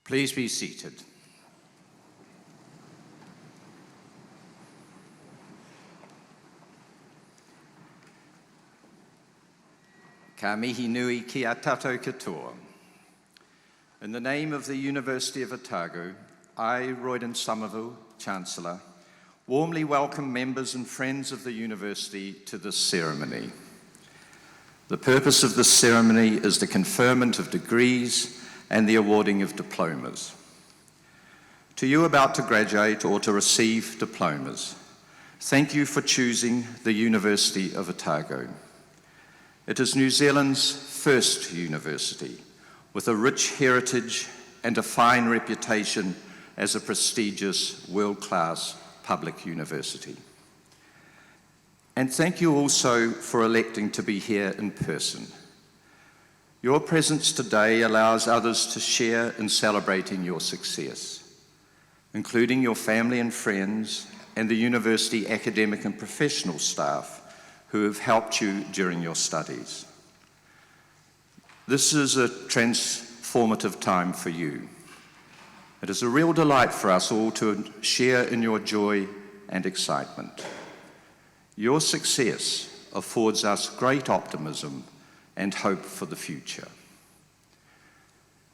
Please be seated. Ka mihi nui ki a tātou katoa. In the name of the University of Otago, I, Royden Somerville, Chancellor, warmly welcome members and friends of the University to this ceremony. The purpose of this ceremony is the conferment of degrees and the awarding of diplomas. To you about to graduate or to receive diplomas, thank you for choosing the University of Otago. It is New Zealand's first university, with a rich heritage and a fine reputation as a prestigious, world-class public university. And thank you also for electing to be here in person. Your presence today allows others to share in celebrating your success, including your family and friends and the university academic and professional staff who have helped you during your studies. This is a transformative time for you. It is a real delight for us all to share in your joy and excitement. Your success affords us great optimism and hope for the future.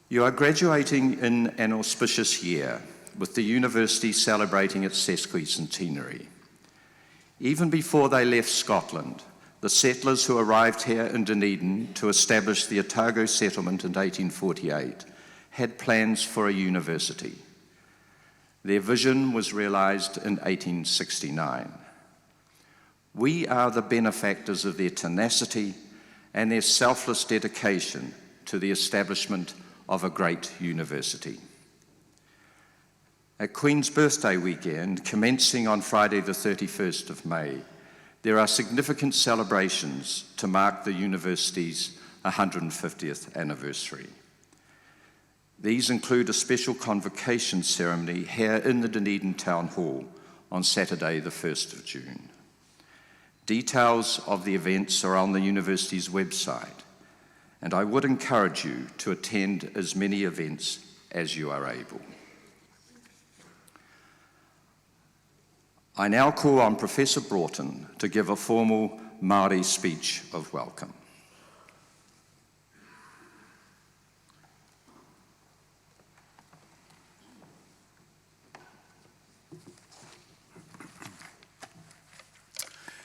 You are graduating in an auspicious year, with the university celebrating its sesquicentenary. Even before they left Scotland, the settlers who arrived here in Dunedin to establish the Otago settlement in 1848 had plans for a university. Their vision was realised in 1869. We are the benefactors of their tenacity and their selfless dedication to the establishment of a great university. At Queen's Birthday weekend, commencing on Friday the 31st of May, there are significant celebrations to mark the university's 150th anniversary. These include a special convocation ceremony here in the Dunedin Town Hall on Saturday the 1st of June. Details of the events are on the university's website, and I would encourage you to attend as many events as you are able. I now call on Professor Broughton to give a formal Māori speech of welcome.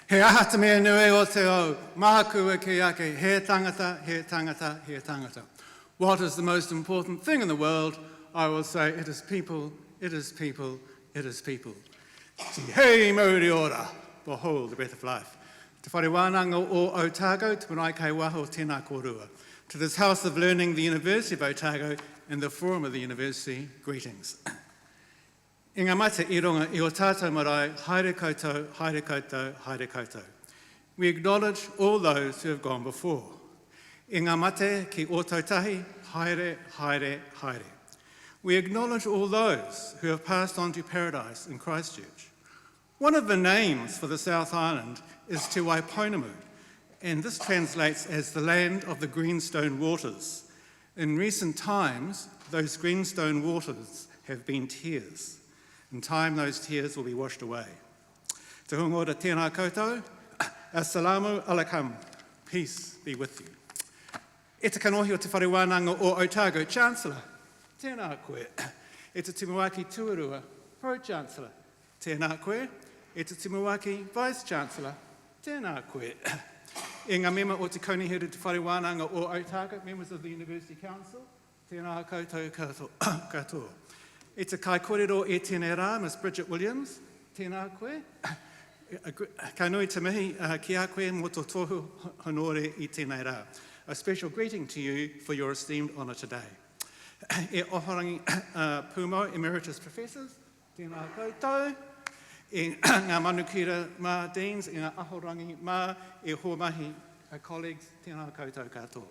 He aha te mea nui o te au, mahakua ki ake, he tangata, he tangata, he tangata. What is the most important thing in the world? I will say it is people, it is people, it is people. Ti hei mauri ora, behold the breath of life. Te whare wānanga o Otago, te marae kai waho tēnā kōrua. To this House of Learning, the University of Otago, and the Forum of the University, greetings. I ngā mate I runga I o tātou marae, haere koutou, haere koutou, haere koutou. We acknowledge all those who have gone before. I ngā mate ki o tautahi, haere, haere, haere. We acknowledge all those who have passed on to paradise in Christchurch. One of the names for the South Island is Te Waiponamu, and this translates as the land of the greenstone waters. In recent times, those greenstone waters have been tears. In time, those tears will be washed away. Te hungora tēnā koutou, assalamu alaikum, peace be with you. E te kanohi o te whare wānanga o Otago, Chancellor, tēnā koe. E te Timuaki Tuarua, Pro-Chancellor, tēnā koe. E te Timuaki Vice-Chancellor, tēnā koe. E ngā mema o te kaunihere te whare wānanga o Otago, members of the University Council, tēnā koutou katoa. E te kai kōrero e tēnei rā, Miss Bridget Williams, tēnā koe. Ka nui te mihi ki a koe mō tō tohu honore I tēnei rā. A special greeting to you for your esteemed honour today. E ohorangi Pumo, Emeritus Professors, tēnā koutou. E ngā manukira mā Deans, e ngā ahorangi mā, e huamahi colleagues, tēnā koutou katoa.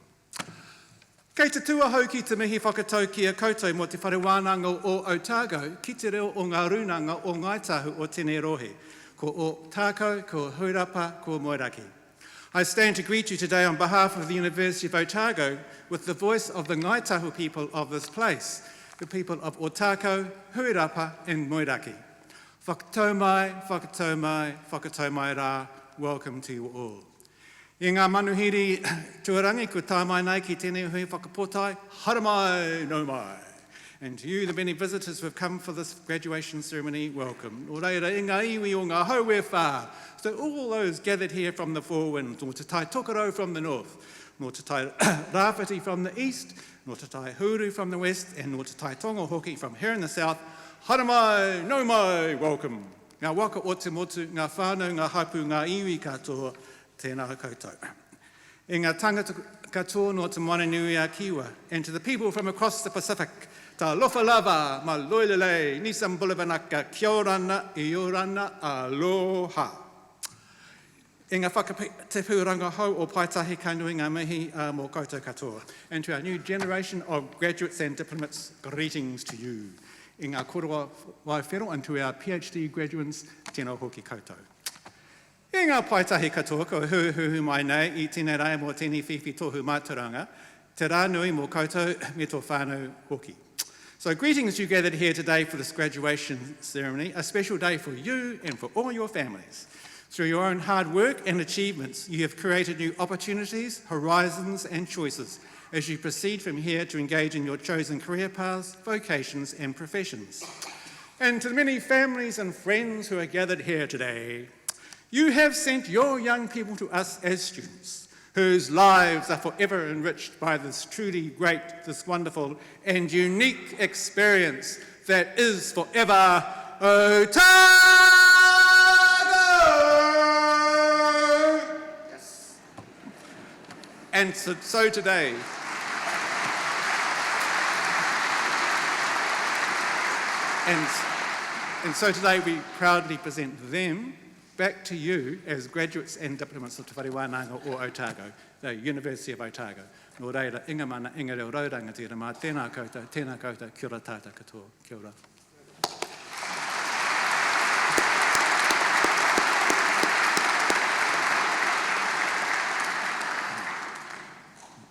Kei te tuahau ki te mihi whakatau ki a koutou mo te whare wānanga o Otago, ki te reo o ngā runanga o Ngaitahu o Tēnei Rohe, ko o tākau, ko Hurapa, ko Moeraki. I stand to greet you today on behalf of the University of Otago with the voice of the Ngaitahu people of this place, the people of Otako, Huirapa and Moiraki. Whakatau mai, whakatau mai, whakatau mai rā, welcome to you all. I ngā manuhiri tuarangi, ko tā mai nei ki tēnei hui whakapotai, hara mai, no mai. And to you, the many visitors who have come for this graduation ceremony, welcome. Nō reira, i ngā iwi o ngā hauē whā. So all those gathered here from the four winds, nō te tai Tokoro from the north, nō te tai Rāwhiti from the east, nō te tai Huru from the west, and nō te tai Tongahoki from here in the south, hara mai, no mai, welcome. Ngā waka o te motu, ngā whānau, ngā haipu, ngā iwi katoa, tēnā koutou. I ngā tangata katoa no te Mananui a Kiwa, and to the people from across the Pacific, tā lofa lava, ma loilelei, nisam bulavanaka, kia orana, I orana, aloha. I ngā whakatepuranga hau o Paitahi Kanui ngā mihi mō koutou katoa. And to our new generation of graduates and diplomats, greetings to you. I ngā koroa waiwhero, and to our PhD graduates, tēnā hoki koutou. I ngā Paitahi katoa, ko huhu mai nei, I tēnei rai mō tēnei whiwhi tohu māturanga, te rā nui mō koutou me tō whānau hoki. So greetings you gathered here today for this graduation ceremony, a special day for you and for all your families. Through your own hard work and achievements, you have created new opportunities, horizons and choices as you proceed from here to engage in your chosen career paths, vocations and professions. And to the many families and friends who are gathered here today, you have sent your young people to us as students, whose lives are forever enriched by this truly great, this wonderful and unique experience that is forever Otago! Yes. And so today, and so today we proudly present them back to you as graduates and diplomats of Te Whare Wānanga o Otago, the University of Otago. Nō reira, inga mana, inga reo rauranga tira mā, tēnā koutou, kia ora tātou katoa, kia ora.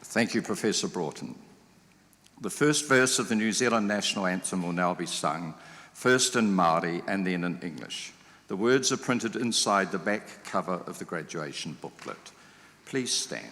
Thank you, Professor Broughton. The first verse of the New Zealand National Anthem will now be sung, first in Māori and then in English. The words are printed inside the back cover of the graduation booklet. Please stand.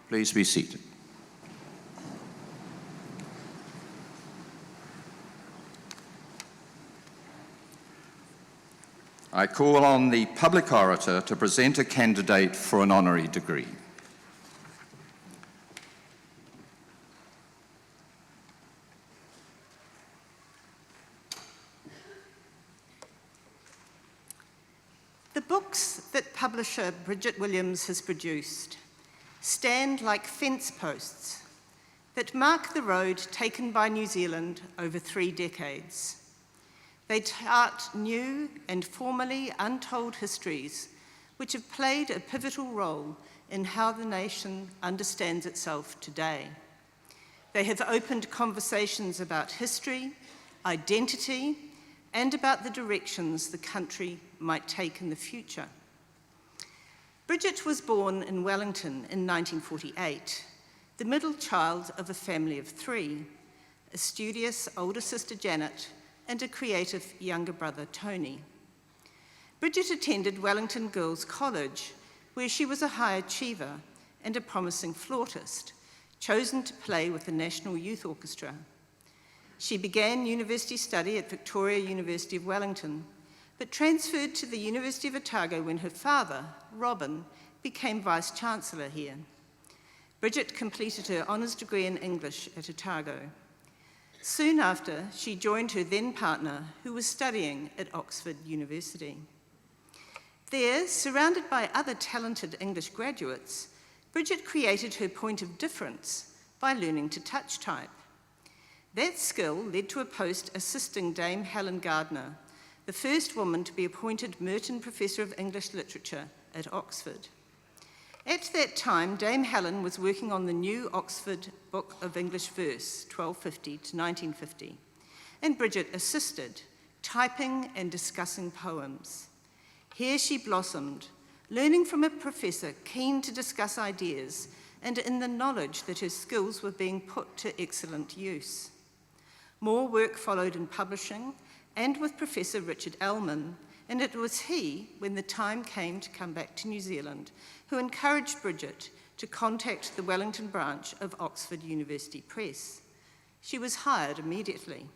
Please be seated. I call on the public orator to present a candidate for an honorary degree. The books that publisher Bridget Williams has produced stand like fence posts that mark the road taken by New Zealand over 3 decades. They chart new and formerly untold histories which have played a pivotal role in how the nation understands itself today. They have opened conversations about history, identity, and about the directions the country might take in the future. Bridget was born in Wellington in 1948, the middle child of a family of 3, a studious older sister Janet and a creative younger brother Tony. Bridget attended Wellington Girls College, where she was a high achiever and a promising flautist, chosen to play with the National Youth Orchestra. She began university study at Victoria University of Wellington, but transferred to the University of Otago when her father, Robin, became Vice-Chancellor here. Bridget completed her honours degree in English at Otago. Soon after, she joined her then partner, who was studying at Oxford University. There, surrounded by other talented English graduates, Bridget created her point of difference by learning to touch type. That skill led to a post assisting Dame Helen Gardner, the first woman to be appointed Merton Professor of English Literature at Oxford. At that time, Dame Helen was working on the new Oxford Book of English Verse, 1250 to 1950, and Bridget assisted, typing and discussing poems. Here she blossomed, learning from a professor keen to discuss ideas and in the knowledge that her skills were being put to excellent use. More work followed in publishing and with Professor Richard Ellman, and it was he, when the time came to come back to New Zealand, who encouraged Bridget to contact the Wellington branch of Oxford University Press. She was hired immediately.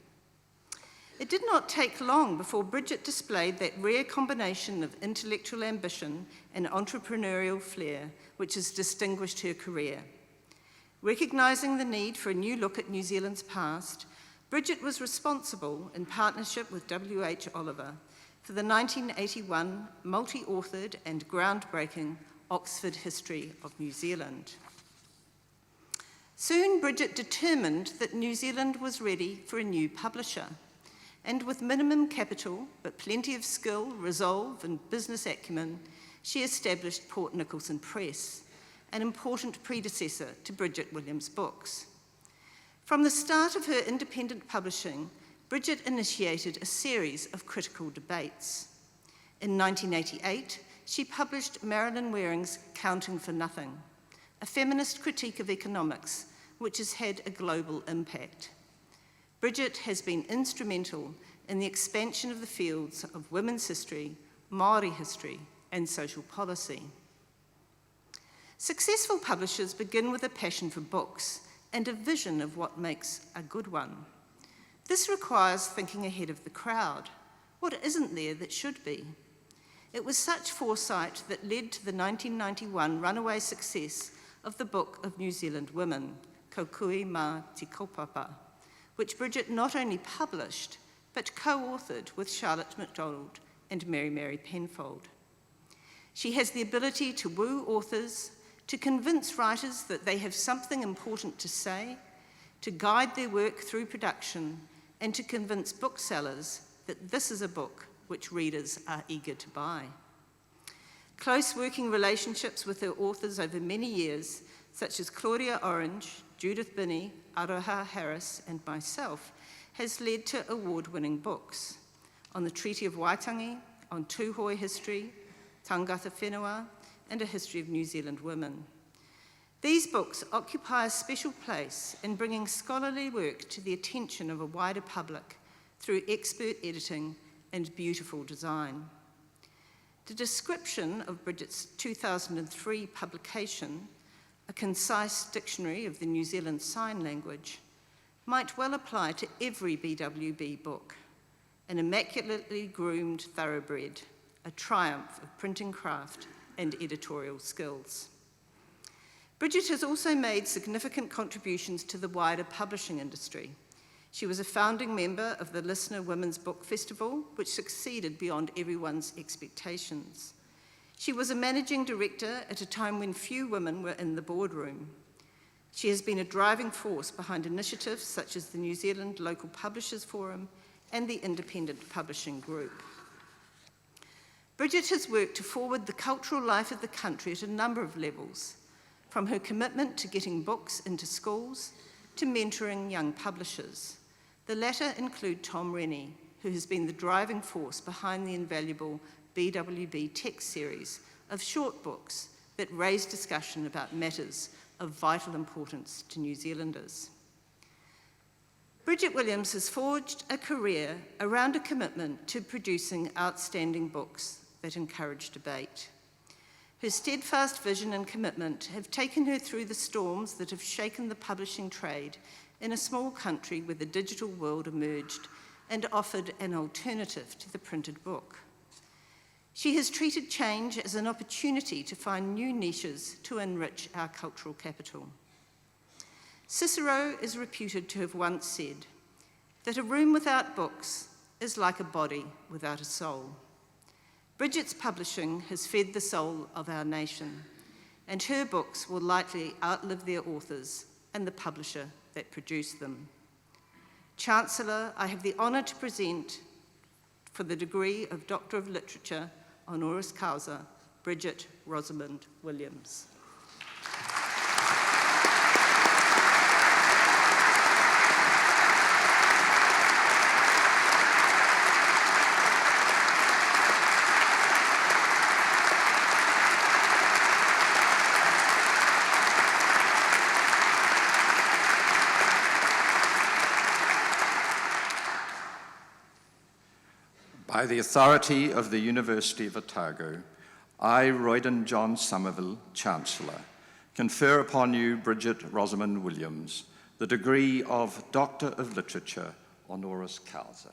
It did not take long before Bridget displayed that rare combination of intellectual ambition and entrepreneurial flair which has distinguished her career. Recognising the need for a new look at New Zealand's past, Bridget was responsible, in partnership with W.H. Oliver, for the 1981 multi-authored and groundbreaking Oxford History of New Zealand. Soon, Bridget determined that New Zealand was ready for a new publisher, and with minimum capital, but plenty of skill, resolve, and business acumen, she established Port Nicholson Press, an important predecessor to Bridget Williams Books. From the start of her independent publishing, Bridget initiated a series of critical debates. In 1988, she published Marilyn Waring's Counting for Nothing, a feminist critique of economics, which has had a global impact. Bridget has been instrumental in the expansion of the fields of women's history, Māori history, and social policy. Successful publishers begin with a passion for books and a vision of what makes a good one. This requires thinking ahead of the crowd. What isn't there that should be? It was such foresight that led to the 1991 runaway success of the Book of New Zealand Women, Kaukui mā te kaupapa, which Bridget not only published, but co-authored with Charlotte MacDonald and Mary Penfold. She has the ability to woo authors, to convince writers that they have something important to say, to guide their work through production, and to convince booksellers that this is a book which readers are eager to buy. Close working relationships with her authors over many years, such as Claudia Orange, Judith Binney, Aroha Harris, and myself, has led to award-winning books on the Treaty of Waitangi, on Tūhoe history, Tangata Whenua, and a history of New Zealand women. These books occupy a special place in bringing scholarly work to the attention of a wider public through expert editing and beautiful design. The description of Bridget's 2003 publication, A Concise Dictionary of the New Zealand Sign Language, might well apply to every BWB book, an immaculately groomed thoroughbred, a triumph of printing craft and editorial skills. Bridget has also made significant contributions to the wider publishing industry. She was a founding member of the Listener Women's Book Festival, which succeeded beyond everyone's expectations. She was a managing director at a time when few women were in the boardroom. She has been a driving force behind initiatives such as the New Zealand Local Publishers Forum and the Independent Publishing Group. Bridget has worked to forward the cultural life of the country at a number of levels, from her commitment to getting books into schools to mentoring young publishers. The latter include Tom Rennie, who has been the driving force behind the invaluable BWB text series of short books that raise discussion about matters of vital importance to New Zealanders. Bridget Williams has forged a career around a commitment to producing outstanding books that encourage debate. Her steadfast vision and commitment have taken her through the storms that have shaken the publishing trade in a small country where the digital world emerged and offered an alternative to the printed book. She has treated change as an opportunity to find new niches to enrich our cultural capital. Cicero is reputed to have once said that a room without books is like a body without a soul. Bridget's publishing has fed the soul of our nation, and her books will likely outlive their authors and the publisher that produced them. Chancellor, I have the honour to present for the degree of Doctor of Literature, honoris causa, Bridget Rosamond Williams. By the authority of the University of Otago, I, Royden John Somerville, Chancellor, confer upon you, Bridget Rosamond Williams, the degree of Doctor of Literature, honoris causa.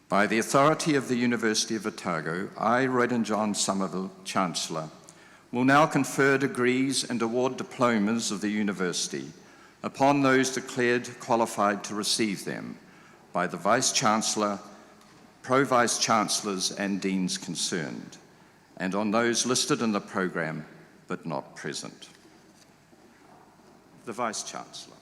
By the authority of the University of Otago, I, Royden John Somerville, Chancellor, will now confer degrees and award diplomas of the University upon those declared qualified to receive them by the Vice-Chancellor, Pro-Vice-Chancellors and Deans concerned, and on those listed in the programme but not present. The Vice-Chancellor.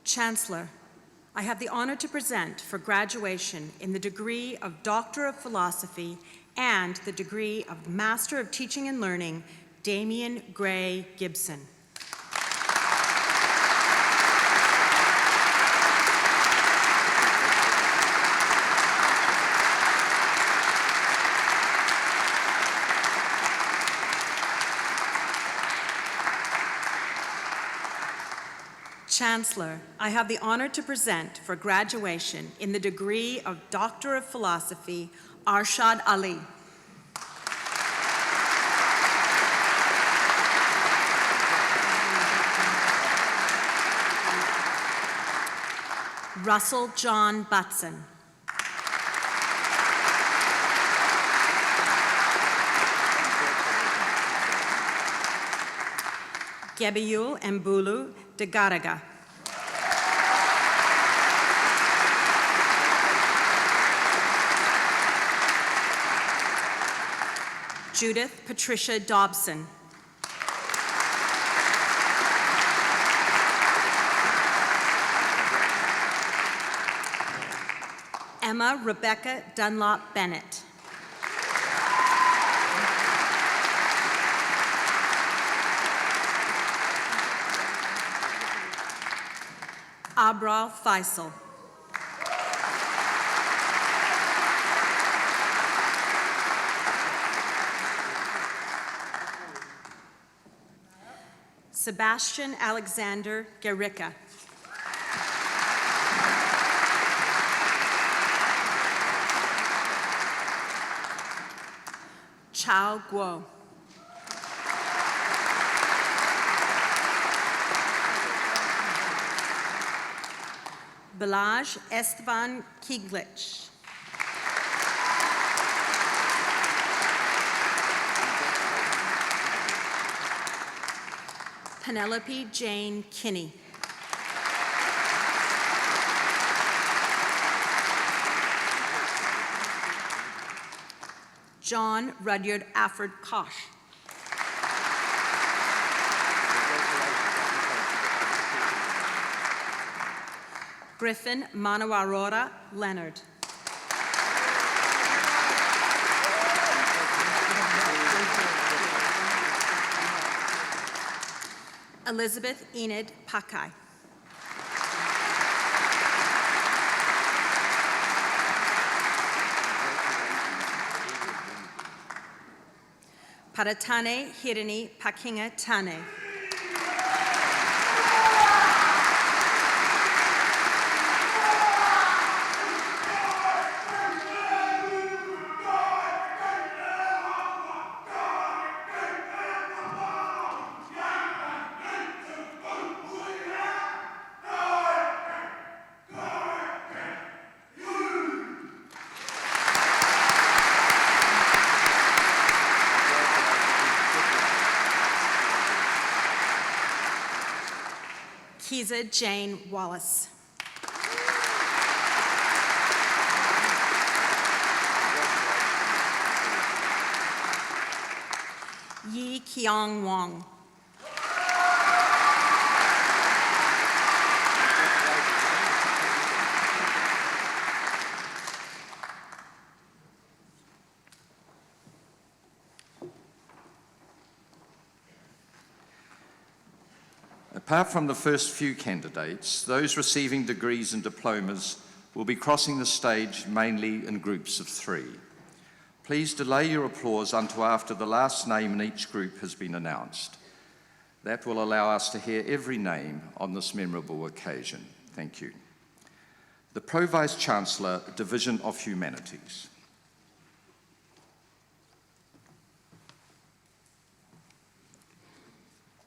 Chancellor, I have the honor to present for graduation in the degree of Doctor of Philosophy and the degree of Master of Teaching and Learning, Damien Gray Gibson. Chancellor, I have the honor to present for graduation in the degree of Doctor of Philosophy, Arshad Ali. Russell John Butson. Gebiul Mbulu Degaraga. Judith Patricia Dobson. Emma Rebecca Dunlop Bennett. Abral Faisal. Sebastian Alexander Garicka. Chao Guo. Balaj Esteban Kiglich. Penelope Jane Kinney. John Rudyard Afford Kosh. Griffin Manawarora Leonard. Elizabeth Enid Pakai. Paratane Hirini Pakinga Tane. Kiza Jane Wallace. Yi Kiong Wong. Apart from the first few candidates, those receiving degrees and diplomas will be crossing the stage mainly in groups of 3. Please delay your applause until after the last name in each group has been announced. That will allow us to hear every name on this memorable occasion. Thank you. The Pro Vice Chancellor, Division of Humanities.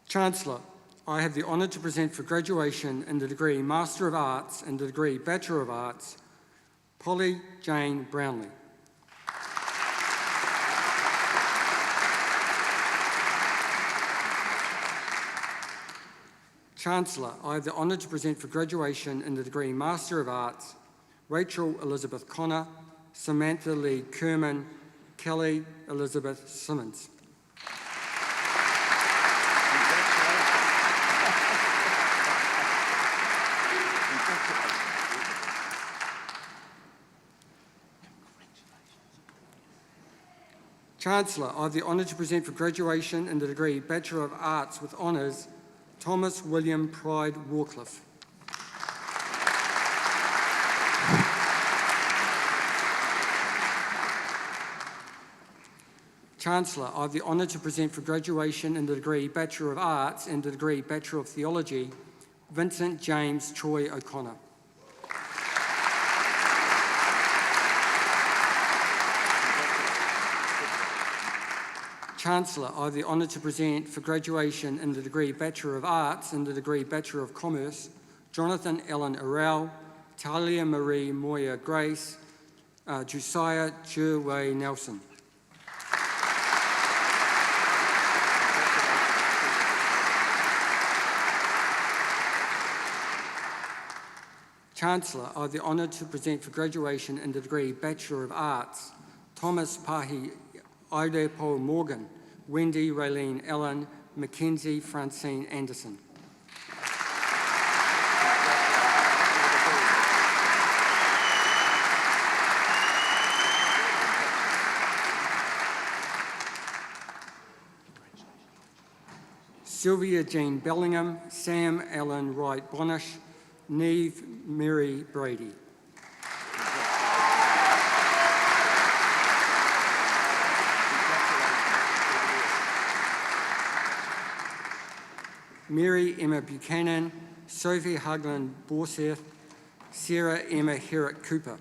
Chancellor, I have the honour to present for graduation in the degree Master of Arts and the degree Bachelor of Arts, Polly Jane Brownlee. Chancellor, I have the honour to present for graduation in the degree Master of Arts, Rachel Elizabeth Connor, Samantha Lee Kerman, Kelly Elizabeth Simmons. Chancellor, I have the honour to present for graduation in the degree Bachelor of Arts with Honours, Thomas William Pride Warcliffe. Chancellor, I have the honour to present for graduation in the degree Bachelor of Arts and the degree Bachelor of Theology, Vincent James Troy O'Connor. Chancellor, I have the honour to present for graduation in the degree Bachelor of Arts and the degree Bachelor of Commerce, Jonathan Allen Arel, Talia Marie Moya Grace, Josiah Jerway Nelson. Chancellor, I have the honour to present for graduation in the degree Bachelor of Arts, Thomas Pahi Idapo Morgan, Wendy Raylene Allen, Mackenzie Francine Anderson. Sylvia Jean Bellingham, Sam Allen Wright Bonish, Neve Mary Brady. Mary Emma Buchanan, Sophie Hagland Borseth, Sarah Emma Herrick Cooper.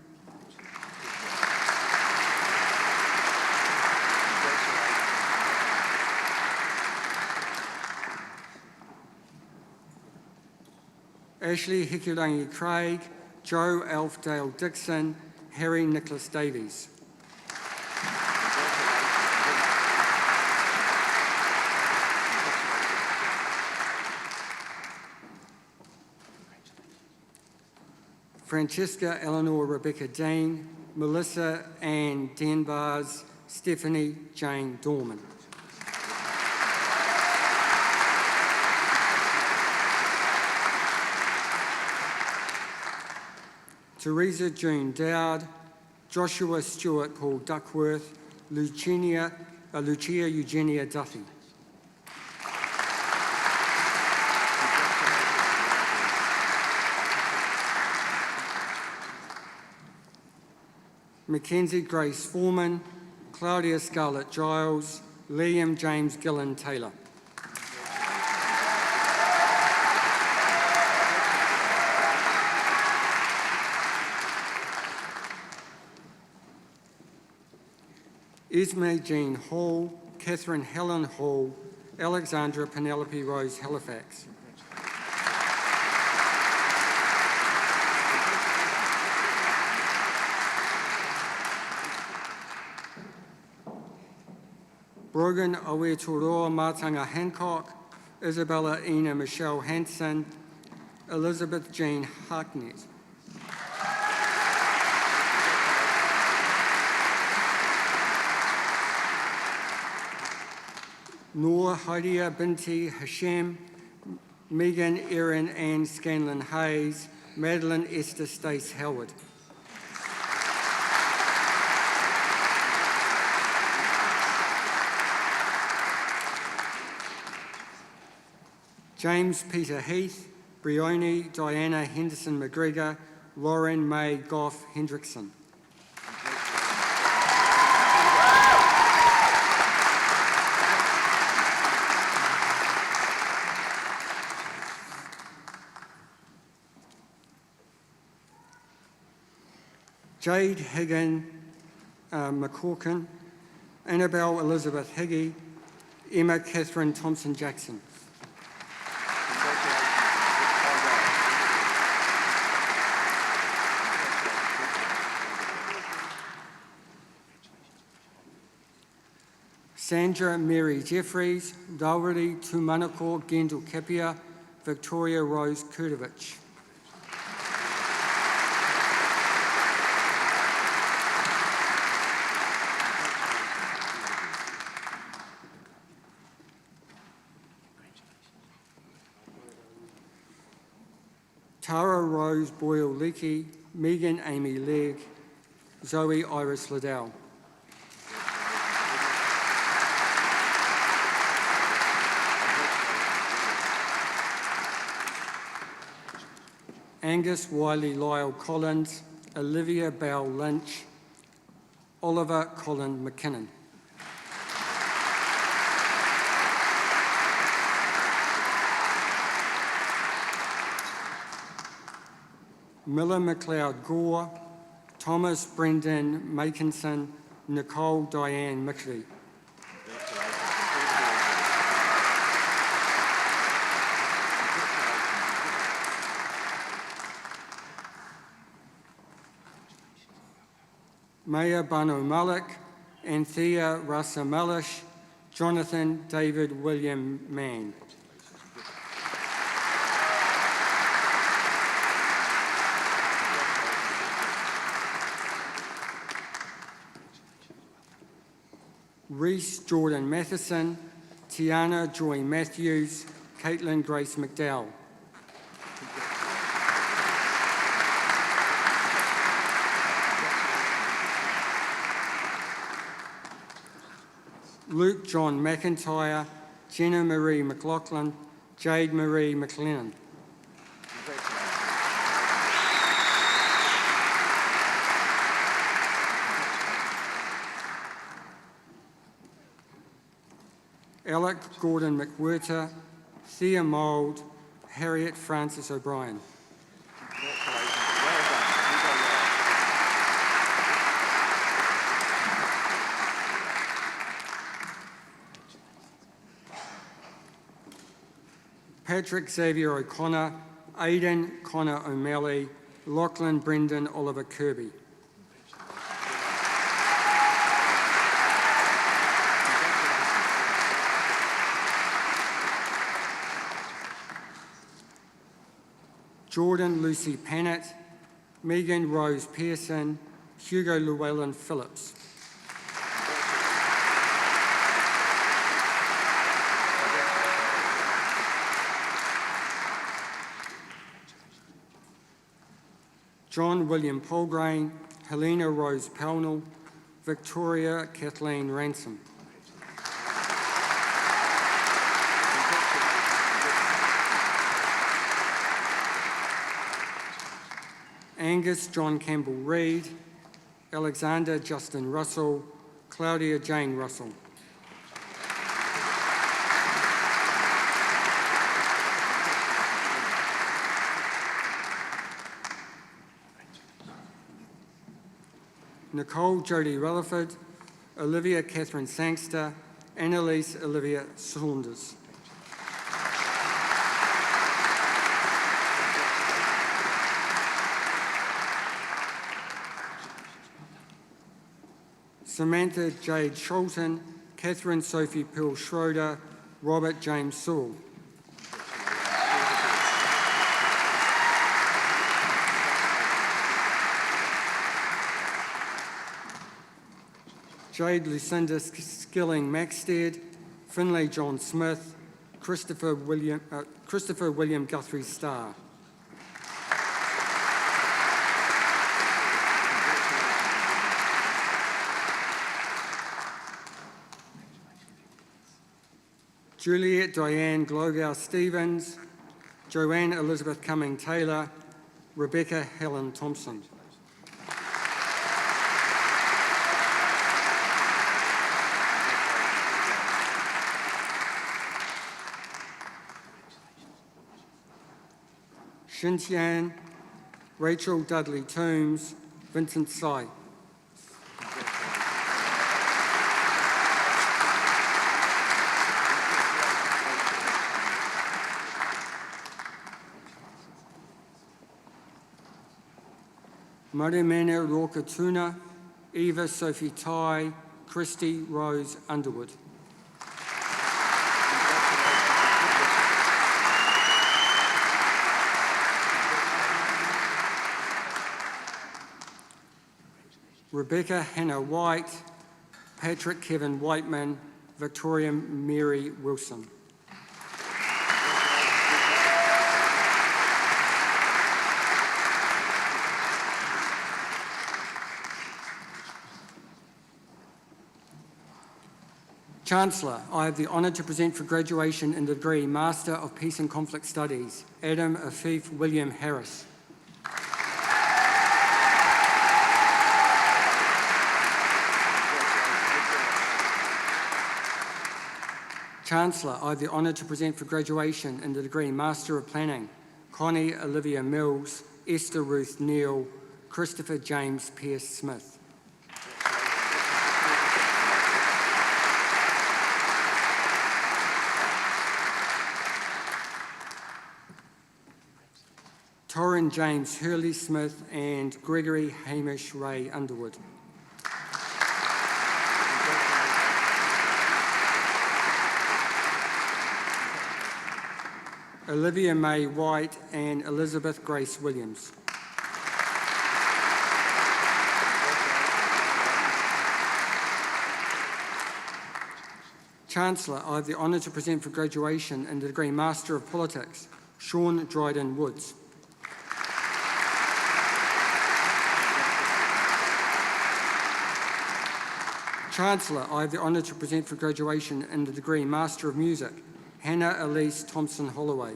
Ashley Hikurangi Craig, Joe Alfdale Dixon, Harry Nicholas Davies. Francesca Eleanor Rebecca Dean, Melissa Ann Denbars, Stephanie Jane Dorman. Teresa June Dowd, Joshua Stewart Paul Duckworth, Lucia Eugenia Duffy. Mackenzie Grace Foreman, Claudia Scarlett Giles, Liam James Gillen Taylor. Esme Jean Hall, Catherine Helen Hall, Alexandra Penelope Rose Halifax. Brogan Oetoroa Matanga Hancock, Isabella Ina Michelle Hanson, Elizabeth Jean Harknett. Noor Haidia Binti Hashem, Megan Erin Ann Scanlon Hayes, Madeline Esther Stace Howard. James Peter Heath, Brioni Diana Henderson McGregor, Lauren May Goff Hendrickson. Jade Higgin McCorkin, Annabelle Elizabeth Higgy, Emma Catherine Thompson Jackson. Sandra Mary Jeffries, Dauriri Tumanako Gendel Kapia, Victoria Rose Kurtovich. Tara Rose Boyle Leakey, Megan Amy Legg, Zoe Iris Liddell. Angus Wiley Lyle Collins, Olivia Bell Lynch, Oliver Colin McKinnon. Miller McLeod Gore, Thomas Brendan Makinson, Nicole Diane Mickley. Maya Bano Malik, Anthea Rasa Malish, Jonathan David William Mann. Reese Jordan Matheson, Tiana Joy Matthews, Caitlin Grace McDowell. Luke John McIntyre, Jenna Marie McLaughlin, Jade Marie McLennan. Alec Gordon McWhirter, Thea Mould, Harriet Frances O'Brien. Patrick Xavier O'Connor, Aidan Connor O'Malley, Lachlan Brendan Oliver Kirby. Jordan Lucy Pannett, Megan Rose Pearson, Hugo Llewellyn Phillips. John William Polgrain, Helena Rose Pownell, Victoria Kathleen Ransom. Angus John Campbell Reid, Alexander Justin Russell, Claudia Jane Russell. Nicole Jodie Rutherford, Olivia Catherine Sangster, Annalise Olivia Saunders. Samantha Jade Scholten, Catherine Sophie Pearl Schroeder, Robert James Sewell. Jade Lucinda Skilling Maxted, Finlay John Smith, Christopher William Guthrie Starr. Juliet Diane Glogow Stevens, Joanne Elizabeth Cumming Taylor, Rebecca Helen Thompson. Xintian, Rachel Dudley Toombs, Vincent Tsai. Maremene Roka Tuna, Eva Sophie Tai, Christy Rose Underwood. Rebecca Hannah White, Patrick Kevin Whiteman, Victoria Mary Wilson. Chancellor, I have the honour to present for graduation in the degree Master of Peace and Conflict Studies, Adam Afif William Harris. Chancellor, I have the honour to present for graduation in the degree Master of Planning, Connie Olivia Mills, Esther Ruth Neal, Christopher James Pierce Smith. Torrin James Hurley Smith and Gregory Hamish Ray Underwood. Olivia May White and Elizabeth Grace Williams. Chancellor, I have the honour to present for graduation in the degree Master of Politics, Sean Dryden Woods. Chancellor, I have the honour to present for graduation in the degree Master of Music, Hannah Elise Thompson Holloway.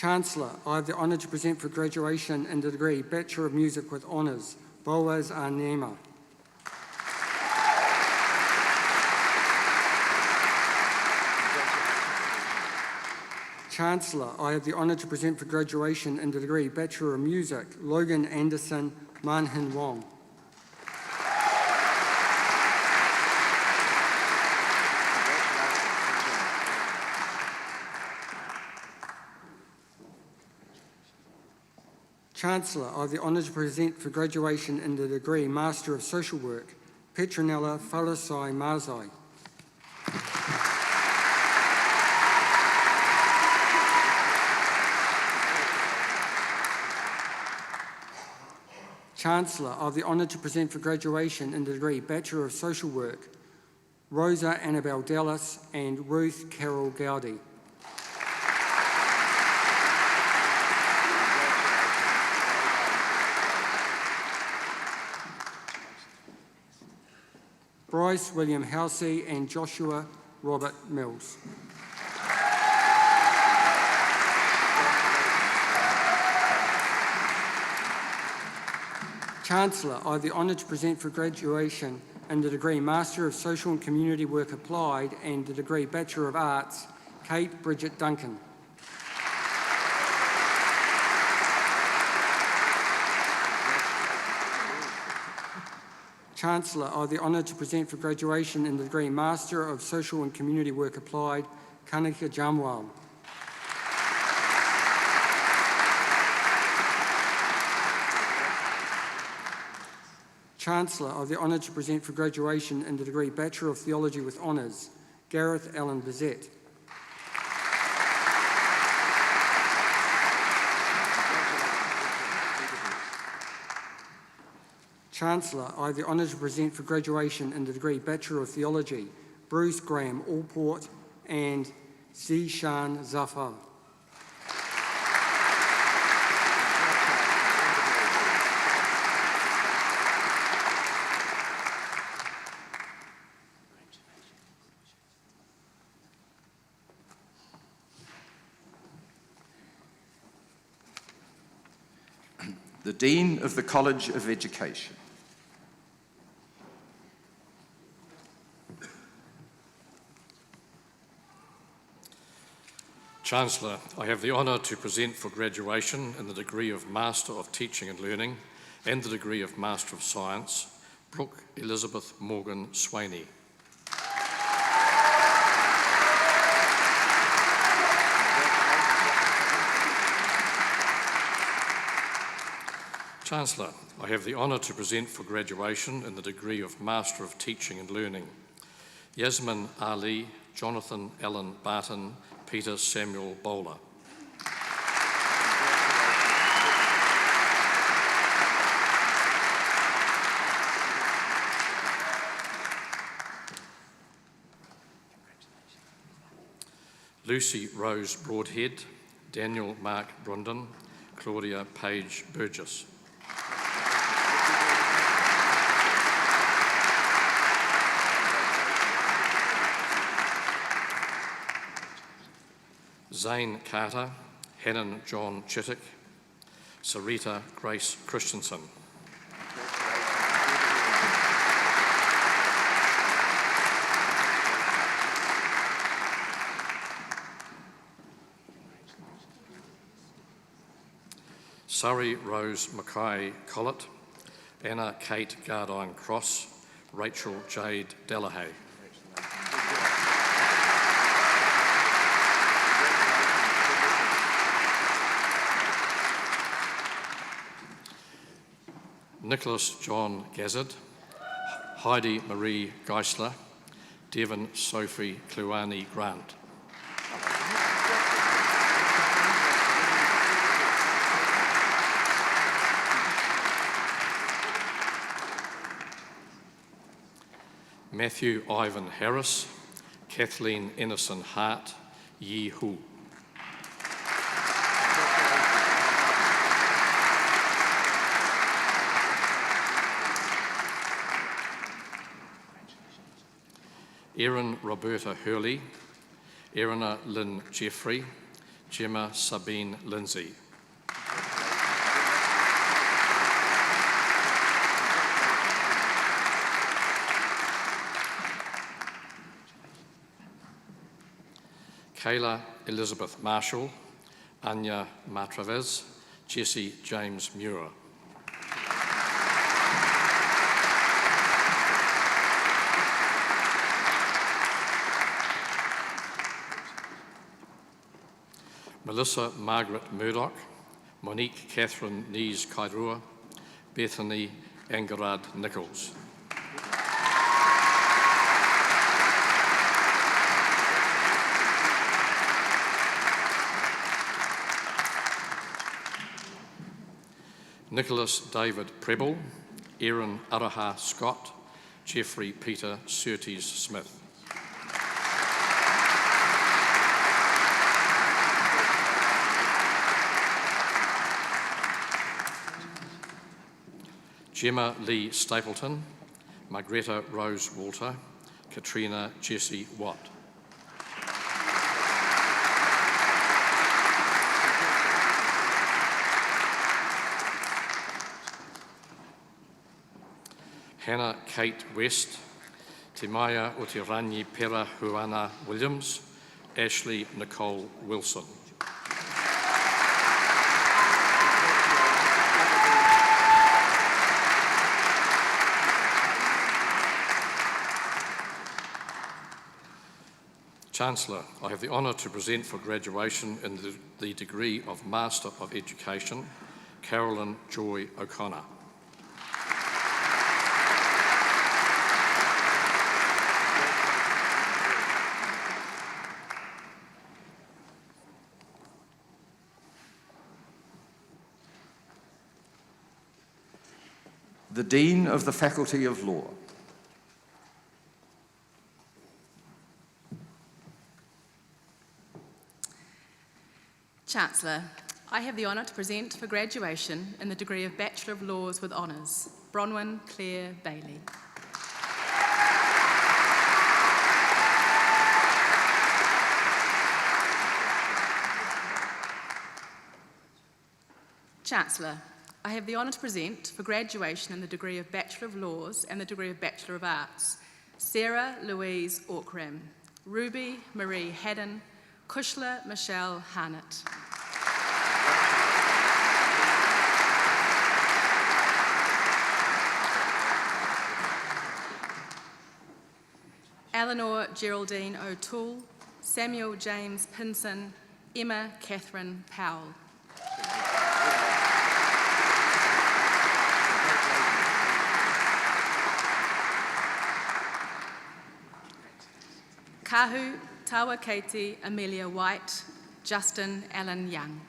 Chancellor, I have the honour to present for graduation in the degree Bachelor of Music with Honours, Boaz Anema. Chancellor, I have the honour to present for graduation in the degree Bachelor of Music, Logan Anderson Manhin Wong. Chancellor, I have the honour to present for graduation in the degree Master of Social Work, Petronella Falasai Marzai. Chancellor, I have the honour to present for graduation in the degree Bachelor of Social Work, Rosa Annabelle Dallas and Ruth Carol Gowdy. Bryce William Housey and Joshua Robert Mills. Chancellor, I have the honour to present for graduation in the degree Master of Social and Community Work Applied and the degree Bachelor of Arts, Kate Bridget Duncan. Chancellor, I have the honour to present for graduation in the degree Master of Social and Community Work Applied, Kanika Jamwal. Chancellor, I have the honour to present for graduation in the degree Bachelor of Theology with Honours, Gareth Allen Bizet. Chancellor, I have the honour to present for graduation in the degree Bachelor of Theology, Bruce Graham Allport and Zishan Zafar. The Dean of the College of Education. Chancellor, I have the honour to present for graduation in the degree of Master of Teaching and Learning and the degree of Master of Science, Brooke Elizabeth Morgan Swaney. Chancellor, I have the honour to present for graduation in the degree of Master of Teaching and Learning, Yasmin Ali, Jonathan Allen Barton, Peter Samuel Bowler. Lucy Rose Broadhead, Daniel Mark Brunden, Claudia Page Burgess. Zane Carter, Hannon John Chittick, Sarita Grace Christensen. Surrey Rose Mackay Collett, Anna Kate Gardine Cross, Rachel Jade Delahaye. Nicholas John Gazzard, Heidi Marie Geisler, Devon Sophie Kluani Grant. Matthew Ivan Harris, Kathleen Innocent Hart, Yi Hu. Erin Roberta Hurley, Erina Lynn Jeffrey, Gemma Sabine Lindsay. Kayla Elizabeth Marshall, Anya Matravez, Jesse James Muir. Melissa Margaret Murdoch, Monique Catherine Nees Kairua, Bethany Angarad Nichols. Nicholas David Preble, Aaron Araha Scott, Jeffrey Peter Surtees Smith. Gemma Lee Stapleton, Margreta Rose Walter, Katrina Jessie Watt. Hannah Kate West, Timaya Utiranyi Pera Huana Williams, Ashley Nicole Wilson. Chancellor, I have the honour to present for graduation in the degree of Master of Education, Carolyn Joy O'Connor. The Dean of the Faculty of Law. Chancellor, I have the honour to present for graduation in the degree of Bachelor of Laws with Honours, Bronwyn Claire Bailey. Chancellor, I have the honour to present for graduation in the degree of Bachelor of Laws and the degree of Bachelor of Arts, Sarah Louise Orkram, Ruby Marie Haddon, Kushla Michelle Harnett. Eleanor Geraldine O'Toole, Samuel James Pinson, Emma Catherine Powell. Kahu Tawa Katie Amelia White, Justin Allen Young.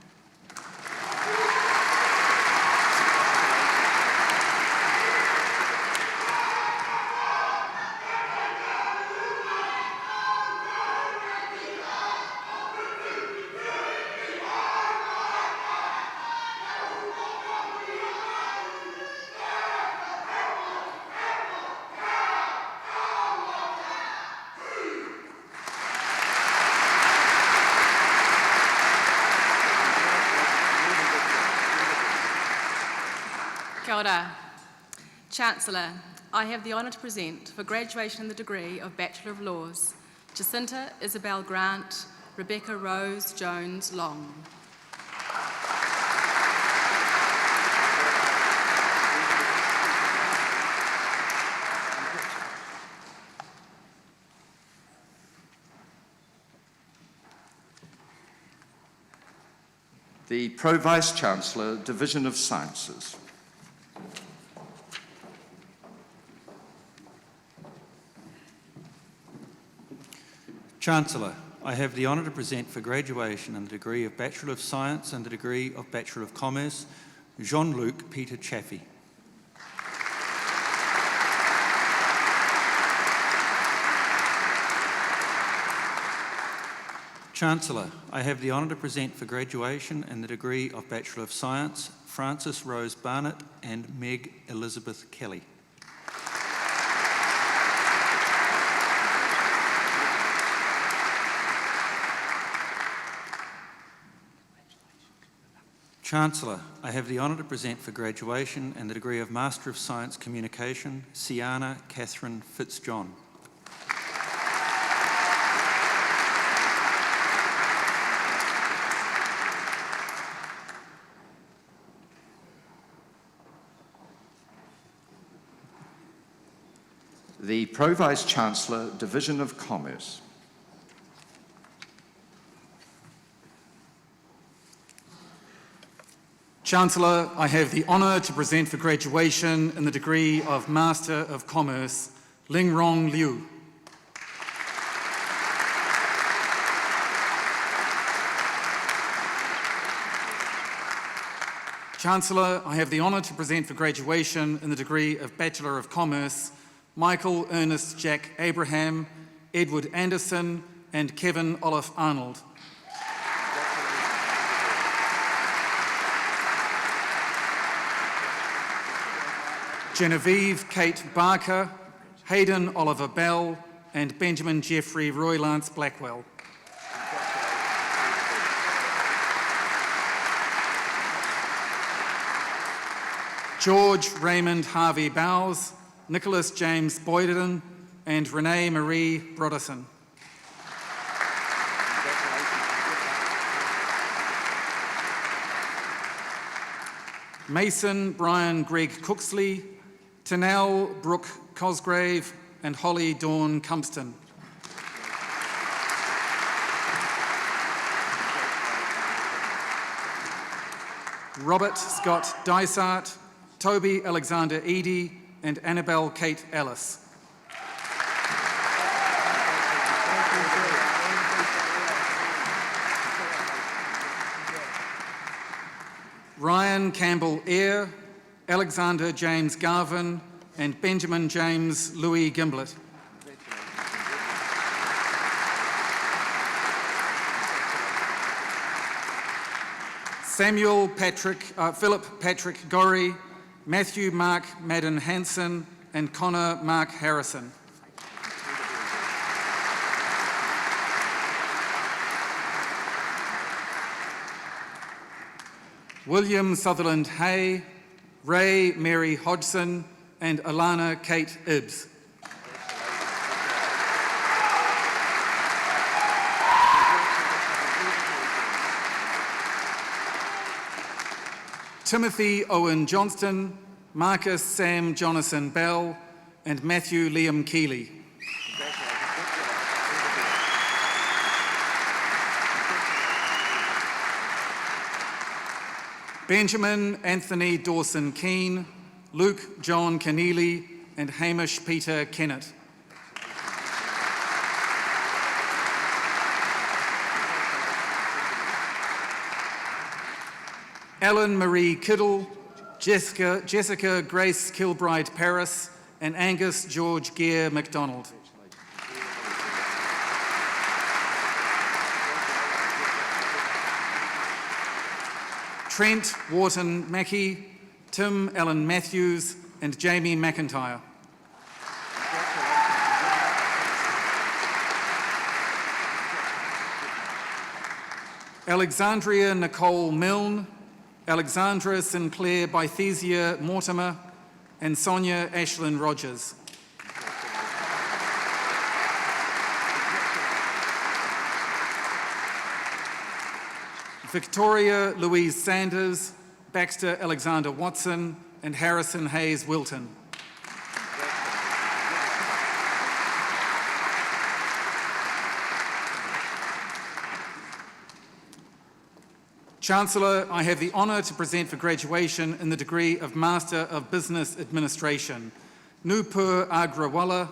Kia ora. Chancellor, I have the honour to present for graduation in the degree of Bachelor of Laws, Jacinta Isabel Grant, Rebecca Rose Jones Long. The Pro-Vice-Chancellor, Division of Sciences. Chancellor, I have the honour to present for graduation in the degree of Bachelor of Science and the degree of Bachelor of Commerce, Jean-Luc Peter Chaffee. Chancellor, I have the honour to present for graduation in the degree of Bachelor of Science, Frances Rose Barnett and Meg Elizabeth Kelly. Chancellor, I have the honour to present for graduation in the degree of Master of Science Communication, Siana Catherine Fitzjohn. The Pro Vice-Chancellor, Division of Commerce. Chancellor, I have the honour to present for graduation in the degree of Master of Commerce, Ling Rong Liu. Chancellor, I have the honour to present for graduation in the degree of Bachelor of Commerce, Michael Ernest Jack Abraham, Edward Anderson, and Kevin Olaf Arnold. Genevieve Kate Barker, Hayden Oliver Bell, and Benjamin Jeffrey Roy Lance Blackwell. George Raymond Harvey Bowes, Nicholas James Boyden, and Renee Marie Broderson. Mason Brian Greg Cooksley, Tanel Brooke Cosgrave, and Holly Dawn Cumpston. Robert Scott Dysart, Toby Alexander Eady, and Annabelle Kate Ellis. Ryan Campbell Eyre, Alexander James Garvin, and Benjamin James Louis Gimblett. Philip Patrick Gorry, Matthew Mark Madden Hansen, and Connor Mark Harrison. William Sutherland Hay, Ray Mary Hodgson, and Alana Kate Ibbs. Timothy Owen Johnston, Marcus Sam Jonathan Bell, and Matthew Liam Keeley. Benjamin Anthony Dawson Keane, Luke John Keneally, and Hamish Peter Kennett. Ellen Marie Kiddle, Jessica Grace Kilbride Paris, and Angus George Gere MacDonald. Trent Wharton Mackey, Tim Allen Matthews, and Jamie McIntyre. Alexandria Nicole Milne, Alexandra Sinclair Bythesia Mortimer, and Sonia Ashlyn Rogers. Victoria Louise Sanders, Baxter Alexander Watson, and Harrison Hayes Wilton. Chancellor, I have the honour to present for graduation in the degree of Master of Business Administration, Nupur Agrawala,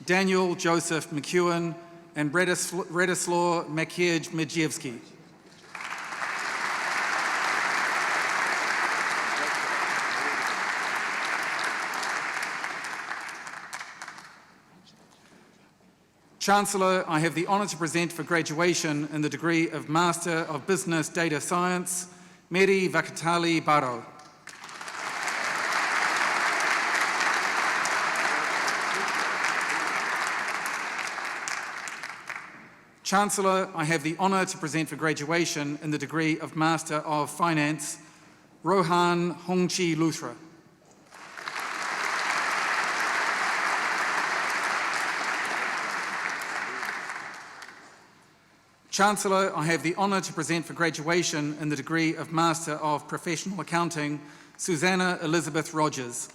Daniel Joseph McEwen, and Radislaw Makiej Midziewski. Chancellor, I have the honour to present for graduation in the degree of Master of Business Data Science, Mary Vakatali Baro. Chancellor, I have the honour to present for graduation in the degree of Master of Finance, Rohan Hongchi Luthra. Chancellor, I have the honour to present for graduation in the degree of Master of Professional Accounting, Susanna Elizabeth Rogers.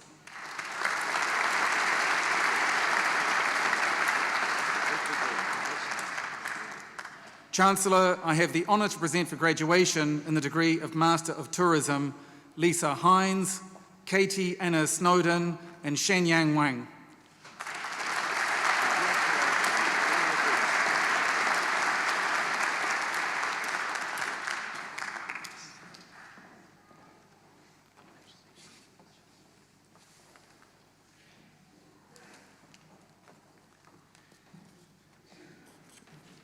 Chancellor, I have the honour to present for graduation in the degree of Master of Tourism, Lisa Hines, Katie Anna Snowden, and Shenyang Wang.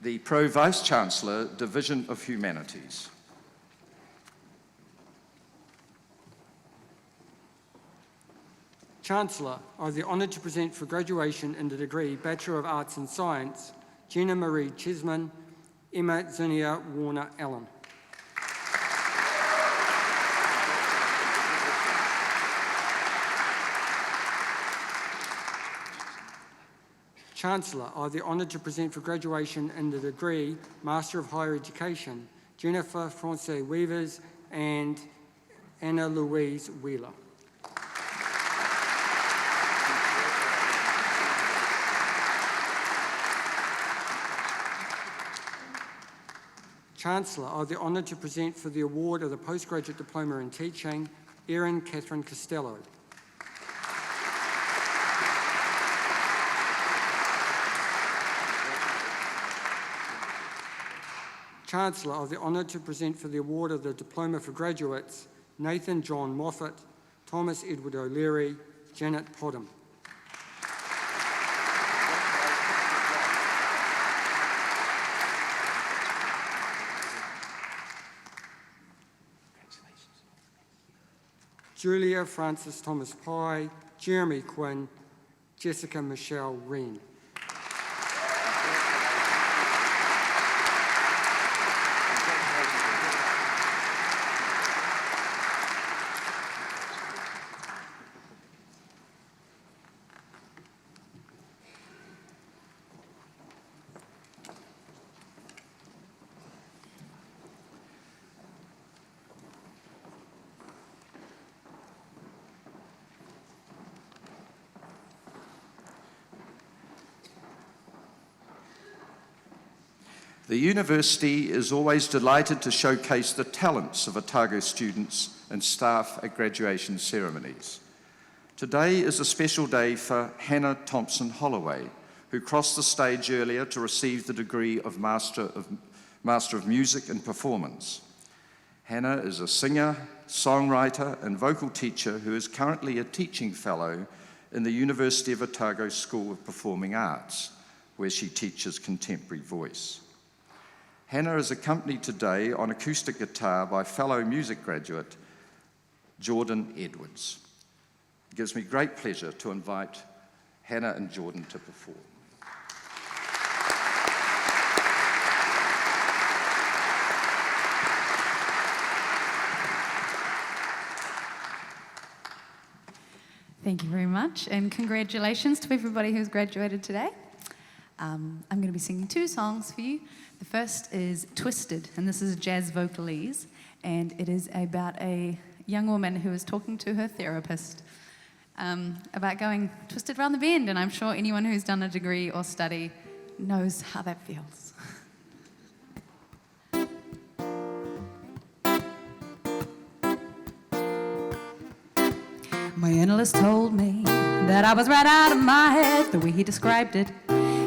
The Pro-Vice-Chancellor, Division of Humanities. Chancellor, I have the honour to present for graduation in the degree Bachelor of Arts and Science, Jenna Marie Cheesman, Emma Zinnia Warner Allen. Chancellor, I have the honour to present for graduation in the degree Master of Higher Education, Jennifer Frances Weavers and Anna Louise Wheeler. Chancellor, I have the honour to present for the award of the Postgraduate Diploma in Teaching, Erin Catherine Costello. Chancellor, I have the honour to present for the award of the Diploma for Graduates, Nathan John Moffat, Thomas Edward O'Leary, Janet Podham. Julia Francis Thomas Pye, Jeremy Quinn, Jessica Michelle Reen. The university is always delighted to showcase the talents of Otago students and staff at graduation ceremonies. Today is a special day for Hannah Thompson Holloway, who crossed the stage earlier to receive the degree of Master of Music and Performance. Hannah is a singer, songwriter, and vocal teacher who is currently a teaching fellow in the University of Otago School of Performing Arts, where she teaches contemporary voice. Hannah is accompanied today on acoustic guitar by fellow music graduate Jordan Edwards. It gives me great pleasure to invite Hannah and Jordan to perform. Thank you very much, and congratulations to everybody who's graduated today. I'm going to be singing two songs for you. The first is Twisted, and this is jazz vocalese, and it is about a young woman who is talking to her therapist about going twisted round the bend, and I'm sure anyone who's done a degree or study knows how that feels. My analyst told me that I was right out of my head, the way he described it.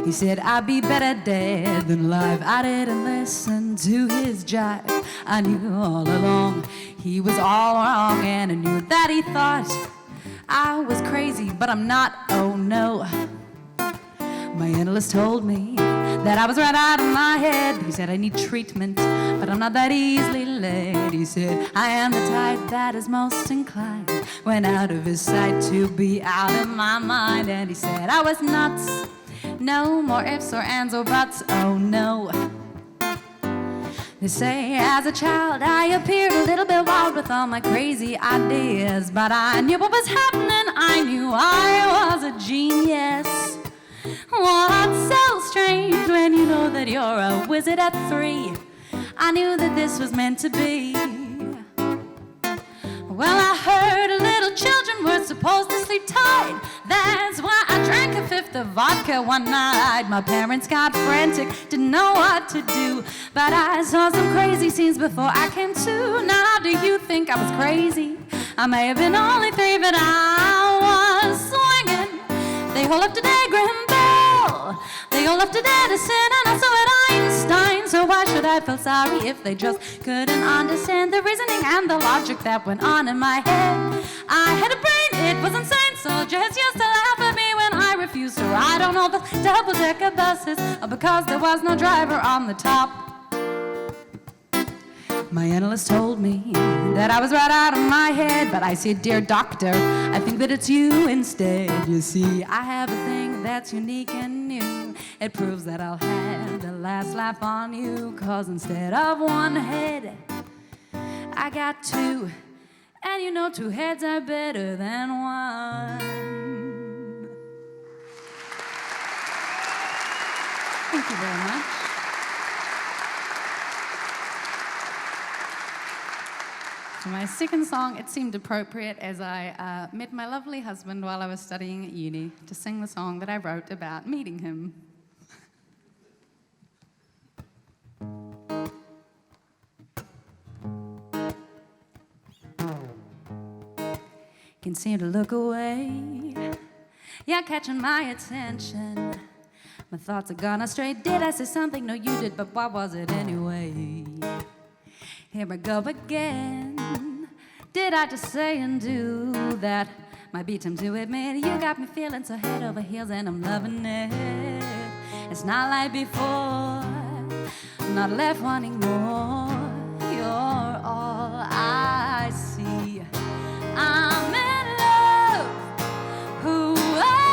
He said I'd be better dead than alive. I didn't listen to his jive. I knew all along he was all wrong, and I knew that he thought I was crazy, but I'm not, oh no. My analyst told me that I was right out of my head. He said I need treatment, but I'm not that easily led. He said I am the type that is most inclined, when out of his sight, to be out of my mind. And he said I was nuts, no more ifs or ands or buts, oh no. They say as a child I appeared a little bit wild with all my crazy ideas, but I knew what was happening, I knew I was a genius. What's so strange when you know that you're a wizard at 3? I knew that this was meant to be. Well, I heard little children were supposed to sleep tight. That's why I drank a fifth of vodka one night. My parents got frantic, didn't know what to do, but I saw some crazy scenes before I came to. Now, do you think I was crazy? I may have been only 3, but I was swinging. They all loved today, Graham Bell. They all loved today, Edison, and also at Einstein. So why should I feel sorry if they just couldn't understand the reasoning and the logic that went on in my head? I had a brain, it was insane. Soldiers used to laugh at me when I refused to ride on all the double-decker buses, because there was no driver on the top. My analyst told me that I was right out of my head, but I said, dear doctor, I think that it's you instead. You see, I have a thing that's unique and new. It proves that I'll have the last laugh on you, 'cause instead of one head, I got 2. And you know 2 heads are better than 1. Thank you very much. For my second song, it seemed appropriate as I met my lovely husband while I was studying at uni to sing the song that I wrote about meeting him. Can seem to look away. You're catching my attention. My thoughts are gone astray. Did I say something? No, you did, but what was it anyway? Here I go again. Did I just say and do that? Might be time to admit you got me feeling so head over heels, and I'm loving it. It's not like before, I'm not left wanting more. You're all I see. I'm in love. Ooh, oh.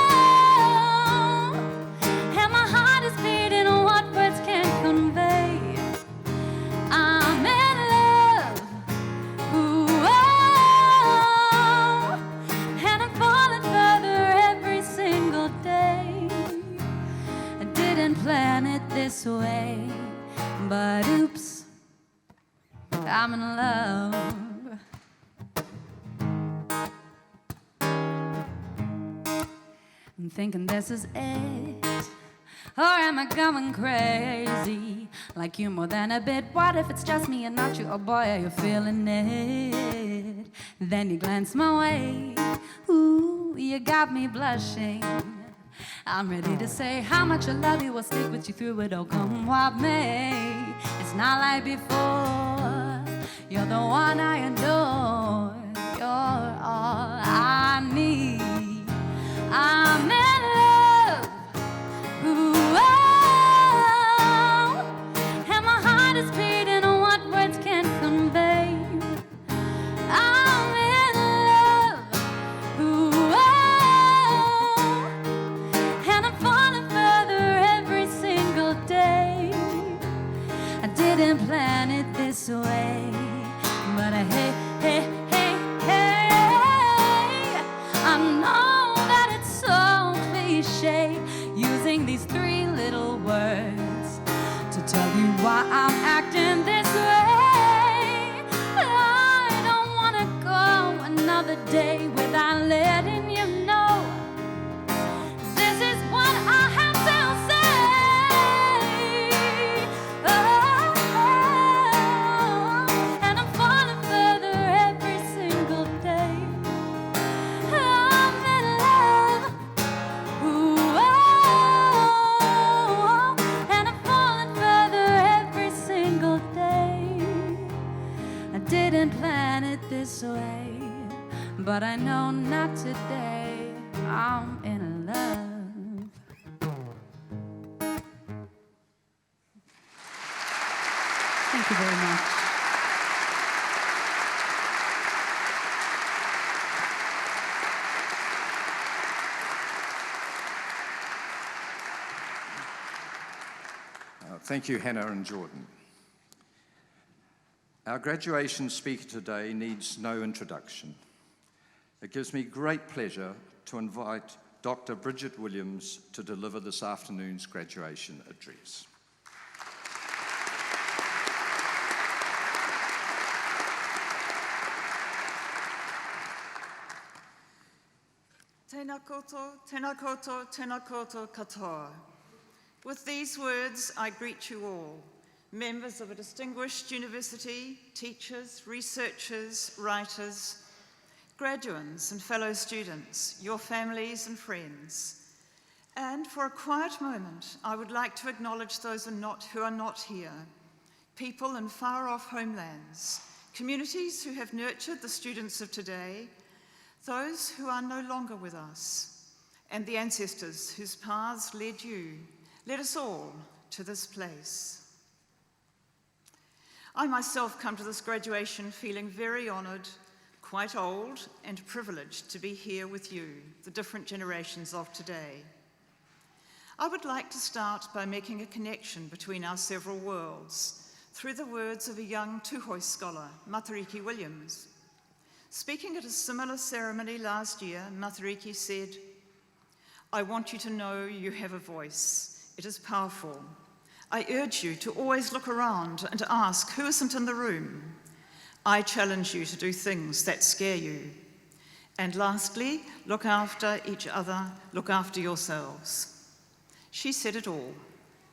And my heart is beating what words can't convey. I'm in love. Ooh, oh. And I'm falling further every single day. I didn't plan it this way, but oops, I'm in love. I'm thinking this is it, or am I going crazy? Like you more than a bit. What if it's just me and not you? Oh boy, are you feeling it? Then you glance my way. Ooh, you got me blushing. I'm ready to say how much I love you. I'll stick with you through it all, come what may. It's not like before. You're the one I adore. You're all I need. I'm in love. Ooh, oh. And my heart is beating what words can't convey. I'm in love. Ooh, oh. And I'm falling further every single day. I didn't plan it this way, but hey, hey, hey, hey, I know using these 3 little words to tell you why I'm acting this way. I don't want to go another day without letting you know this is what I have to say. Oh, and I'm falling further every single day. I'm in love. Ooh, oh, and I'm falling further every single day. I didn't plan it this way, but I know not today. I'm in love. Thank you very much. Thank you, Hannah and Jordan. Our graduation speaker today needs no introduction. It gives me great pleasure to invite Dr. Bridget Williams to deliver this afternoon's graduation address. Tēnā koutou, tēnā koutou, tēnā koutou katoa. With these words, I greet you all, members of a distinguished university, teachers, researchers, writers, graduands and fellow students, your families and friends. And for a quiet moment, I would like to acknowledge those who are not here, people in far-off homelands, communities who have nurtured the students of today, those who are no longer with us, and the ancestors whose paths led us all to this place. I myself come to this graduation feeling very honoured, quite old, and privileged to be here with you, the different generations of today. I would like to start by making a connection between our several worlds through the words of a young Tūhoe scholar, Matariki Williams. Speaking at a similar ceremony last year, Matariki said, "I want you to know you have a voice. It is powerful. I urge you to always look around and ask who isn't in the room. I challenge you to do things that scare you. And lastly, look after each other, look after yourselves." She said it all,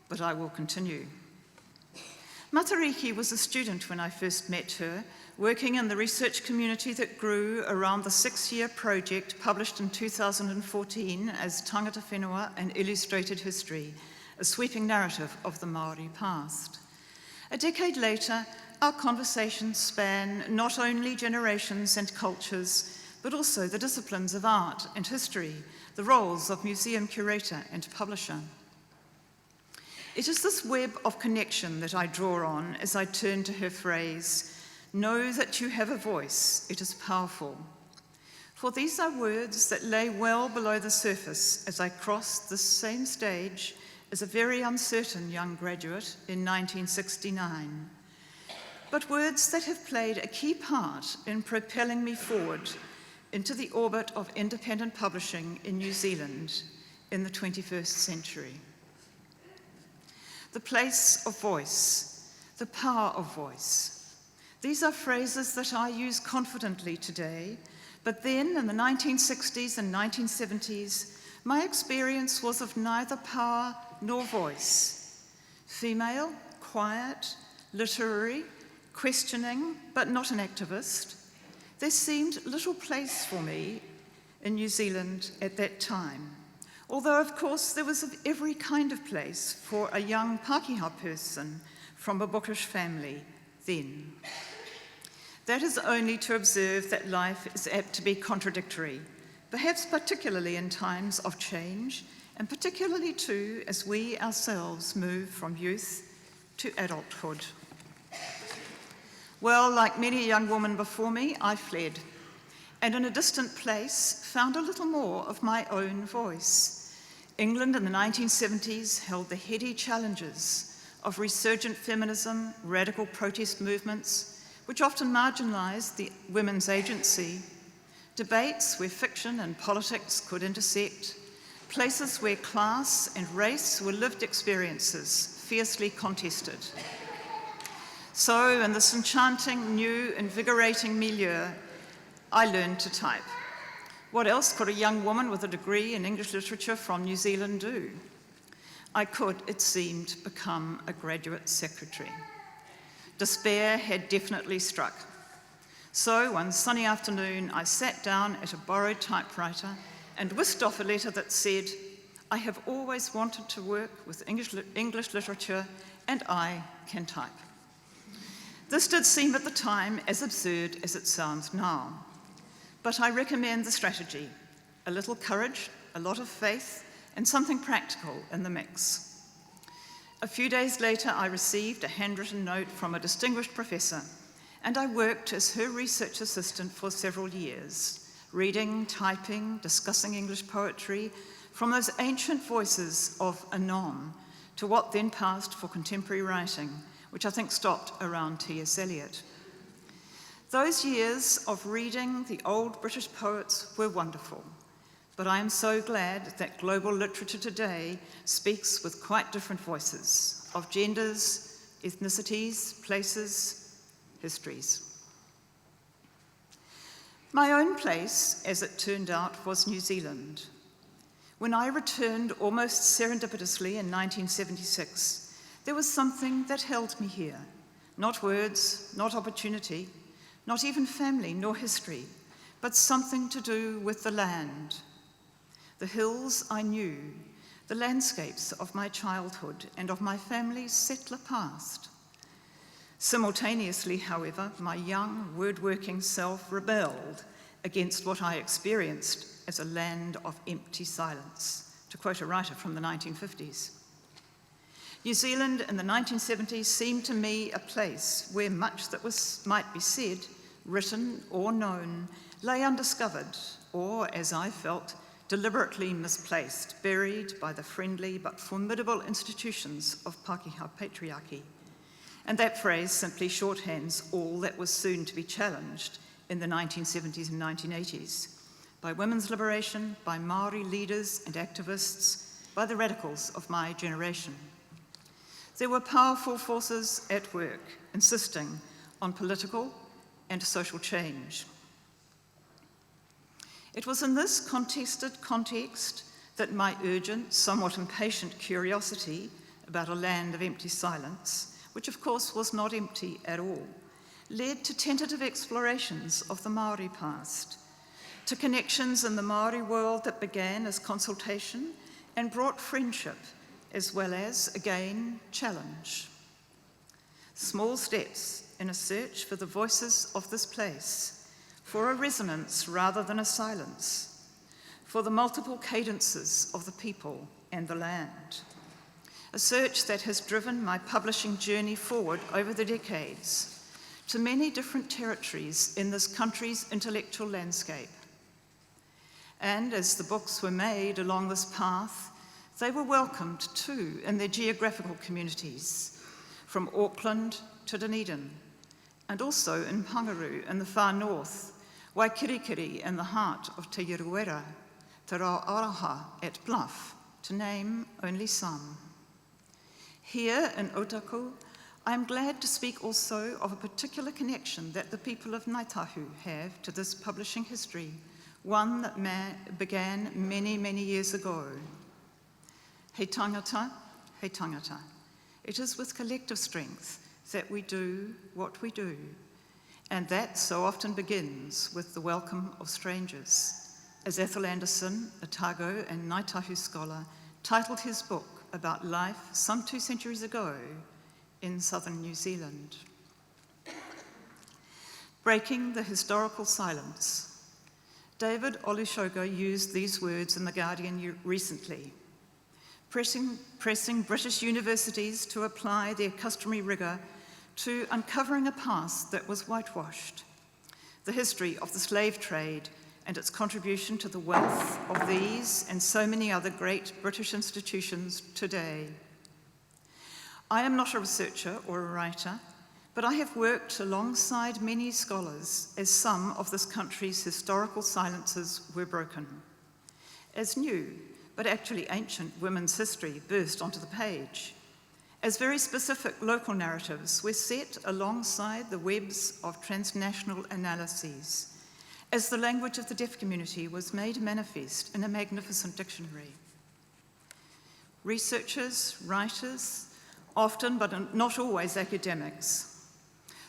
but I will continue. Matariki was a student when I first met her, working in the research community that grew around the 6-year project published in 2014 as Tangata Whenua and Illustrated History, a sweeping narrative of the Māori past. A decade later, our conversations span not only generations and cultures, but also the disciplines of art and history, the roles of museum curator and publisher. It is this web of connection that I draw on as I turn to her phrase, "Know that you have a voice, it is powerful." For these are words that lay well below the surface as I crossed this same stage as a very uncertain young graduate in 1969. But words that have played a key part in propelling me forward into the orbit of independent publishing in New Zealand in the 21st century. The place of voice, the power of voice. These are phrases that I use confidently today, but then in the 1960s and 1970s, my experience was of neither power nor voice. Female, quiet, literary, questioning, but not an activist. There seemed little place for me in New Zealand at that time. Although, of course, there was every kind of place for a young Pākehā person from a bookish family then. That is only to observe that life is apt to be contradictory, perhaps particularly in times of change, and particularly too as we ourselves move from youth to adulthood. Well, like many a young woman before me, I fled, and in a distant place found a little more of my own voice. England in the 1970s held the heady challenges of resurgent feminism, radical protest movements, which often marginalised the women's agency, debates where fiction and politics could intersect, places where class and race were lived experiences fiercely contested. So in this enchanting, new, invigorating milieu, I learned to type. What else could a young woman with a degree in English literature from New Zealand do? I could, it seemed, become a graduate secretary. Despair had definitely struck. So one sunny afternoon, I sat down at a borrowed typewriter and whisked off a letter that said, "I have always wanted to work with English literature and I can type." This did seem at the time as absurd as it sounds now. But I recommend the strategy, a little courage, a lot of faith, and something practical in the mix. A few days later, I received a handwritten note from a distinguished professor, and I worked as her research assistant for several years, reading, typing, discussing English poetry, from those ancient voices of anon to what then passed for contemporary writing, which I think stopped around T.S. Eliot. Those years of reading the old British poets were wonderful, but I am so glad that global literature today speaks with quite different voices of genders, ethnicities, places, histories. My own place, as it turned out, was New Zealand. When I returned almost serendipitously in 1976, there was something that held me here. Not words, not opportunity, not even family nor history, but something to do with the land. The hills I knew, the landscapes of my childhood and of my family's settler past. Simultaneously, however, my young, word-working self rebelled against what I experienced as a land of empty silence, to quote a writer from the 1950s. New Zealand in the 1970s seemed to me a place where much that might be said, written or known, lay undiscovered, or, as I felt, deliberately misplaced, buried by the friendly but formidable institutions of Pākehā patriarchy. And that phrase simply shorthands all that was soon to be challenged in the 1970s and 1980s, by women's liberation, by Māori leaders and activists, by the radicals of my generation. There were powerful forces at work, insisting on political and social change. It was in this contested context that my urgent, somewhat impatient curiosity about a land of empty silence, which of course was not empty at all, led to tentative explorations of the Māori past, to connections in the Māori world that began as consultation and brought friendship, as well as, again, challenge. Small steps in a search for the voices of this place, for a resonance rather than a silence, for the multiple cadences of the people and the land. A search that has driven my publishing journey forward over the decades to many different territories in this country's intellectual landscape. And as the books were made along this path, they were welcomed too in their geographical communities, from Auckland to Dunedin, and also in Pangaru in the far north, Waikirikiri in the heart of Te Iruwera, Te Rauaraha at Bluff, to name only some. Here in Otaku, I am glad to speak also of a particular connection that the people of Ngāi Tahu have to this publishing history, one that began many, many years ago. He tangata, he tangata. It is with collective strength that we do what we do, and that so often begins with the welcome of strangers, as Ethel Anderson, Otago and Ngāi Tahu scholar, titled his book about life some 2 centuries ago in southern New Zealand. Breaking the historical silence. David Olusoga used these words in The Guardian recently. Pressing British universities to apply their customary rigour to uncovering a past that was whitewashed, the history of the slave trade and its contribution to the wealth of these and so many other great British institutions today. I am not a researcher or a writer, but I have worked alongside many scholars as some of this country's historical silences were broken, as new but actually ancient women's history burst onto the page, as very specific local narratives were set alongside the webs of transnational analyses, as the language of the deaf community was made manifest in a magnificent dictionary. Researchers, writers, often but not always academics,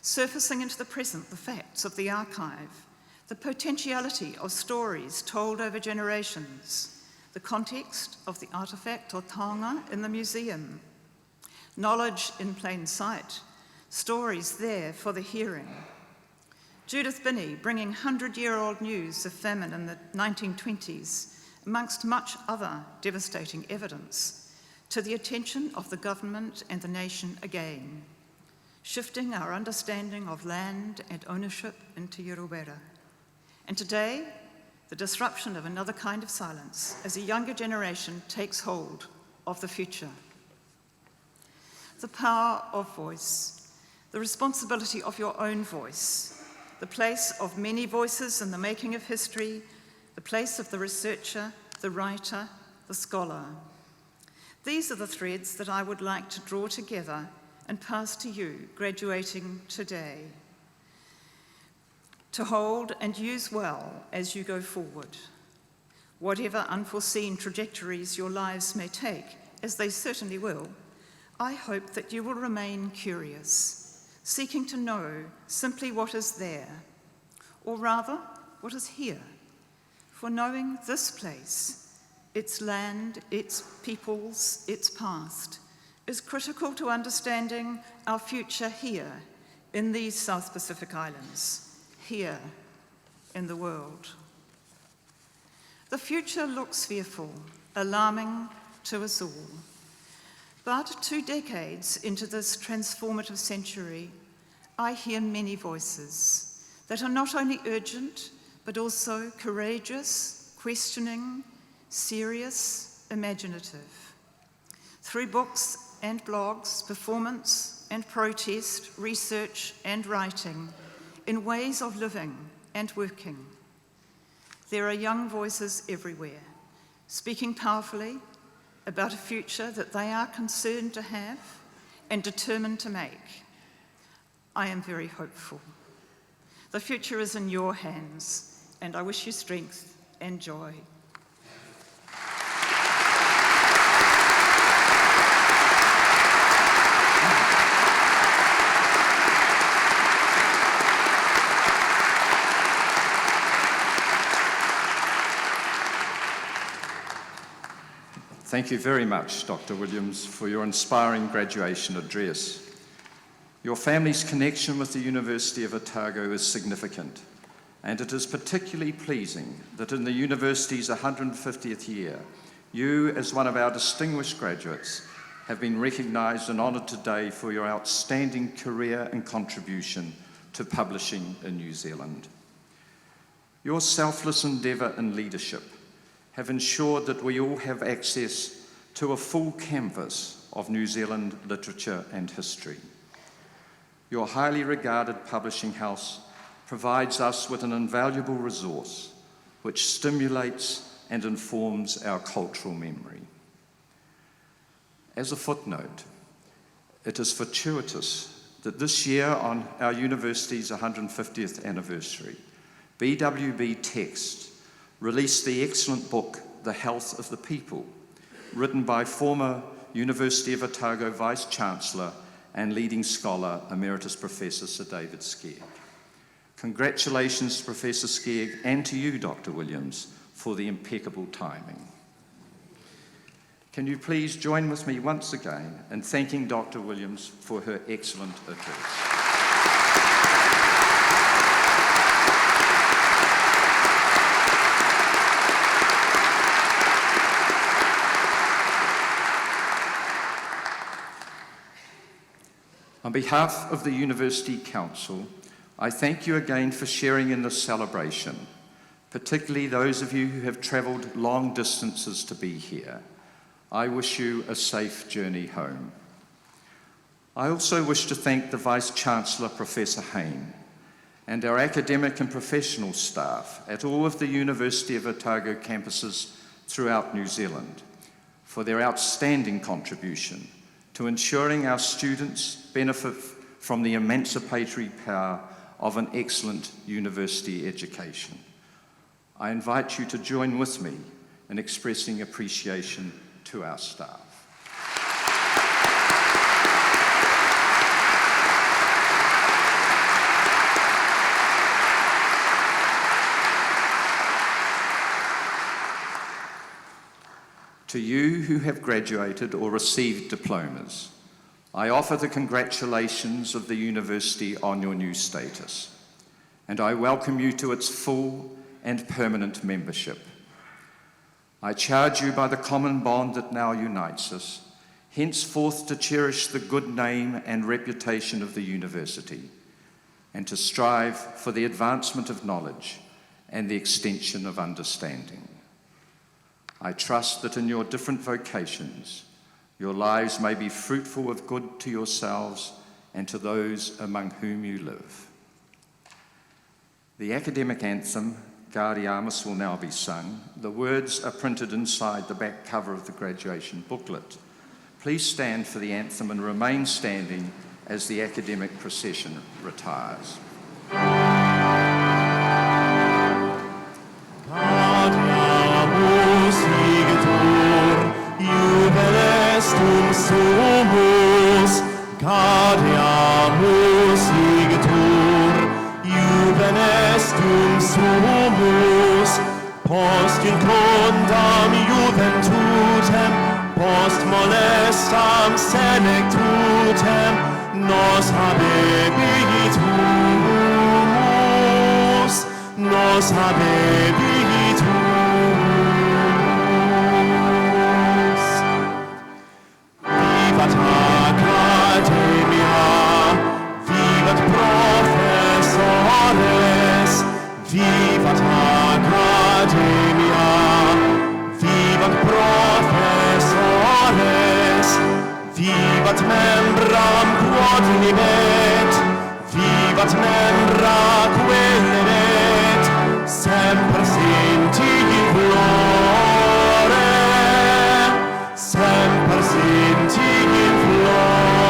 surfacing into the present the facts of the archive, the potentiality of stories told over generations, the context of the artefact or taonga in the museum, knowledge in plain sight, stories there for the hearing. Judith Binney bringing 100-year-old news of famine in the 1920s, amongst much other devastating evidence, to the attention of the government and the nation again, shifting our understanding of land and ownership into Iruwera. And today, the disruption of another kind of silence as a younger generation takes hold of the future. The power of voice, the responsibility of your own voice, the place of many voices in the making of history, the place of the researcher, the writer, the scholar. These are the threads that I would like to draw together and pass to you, graduating today, to hold and use well as you go forward. Whatever unforeseen trajectories your lives may take, as they certainly will, I hope that you will remain curious, seeking to know simply what is there, or rather, what is here. For knowing this place, its land, its peoples, its past, is critical to understanding our future here in these South Pacific Islands, here in the world. The future looks fearful, alarming to us all. But 2 decades into this transformative century, I hear many voices that are not only urgent, but also courageous, questioning, serious, imaginative. Through books and blogs, performance and protest, research and writing, in ways of living and working, there are young voices everywhere, speaking powerfully about a future that they are concerned to have and determined to make. I am very hopeful. The future is in your hands, and I wish you strength and joy. Thank you very much, Dr. Williams, for your inspiring graduation address. Your family's connection with the University of Otago is significant, and it is particularly pleasing that in the university's 150th year, you, as one of our distinguished graduates, have been recognised and honoured today for your outstanding career and contribution to publishing in New Zealand. Your selfless endeavour and leadership have ensured that we all have access to a full canvas of New Zealand literature and history. Your highly regarded publishing house provides us with an invaluable resource which stimulates and informs our cultural memory. As a footnote, it is fortuitous that this year, on our university's 150th anniversary, BWB Text released the excellent book, The Health of the People, written by former University of Otago Vice-Chancellor and leading scholar, Emeritus Professor Sir David Skeig. Congratulations to Professor Skeig and to you, Dr. Williams, for the impeccable timing. Can you please join with me once again in thanking Dr. Williams for her excellent address. On behalf of the University Council, I thank you again for sharing in this celebration, particularly those of you who have travelled long distances to be here. I wish you a safe journey home. I also wish to thank the Vice-Chancellor, Professor Hayne, and our academic and professional staff at all of the University of Otago campuses throughout New Zealand for their outstanding contribution to ensuring our students benefit from the emancipatory power of an excellent university education. I invite you to join with me in expressing appreciation to our staff. To you who have graduated or received diplomas, I offer the congratulations of the university on your new status, and I welcome you to its full and permanent membership. I charge you by the common bond that now unites us, henceforth to cherish the good name and reputation of the university, and to strive for the advancement of knowledge and the extension of understanding. I trust that in your different vocations, your lives may be fruitful of good to yourselves and to those among whom you live. The academic anthem, Gaudeamus, will now be sung. The words are printed inside the back cover of the graduation booklet. Please stand for the anthem and remain standing as the academic procession retires. Gaudeamus igitur, jubilestum sumus. Gaudeamus igitur, jubilestum sumus. Post incondam juventutem, post molestam senectutem, nos habebitus, nos habebitus. Vivat Academia, vivat professores, vivat Academia, vivat professores, vivat membram quod libet, vivat membra quellet, semper sinti in flore, semper sinti in flore.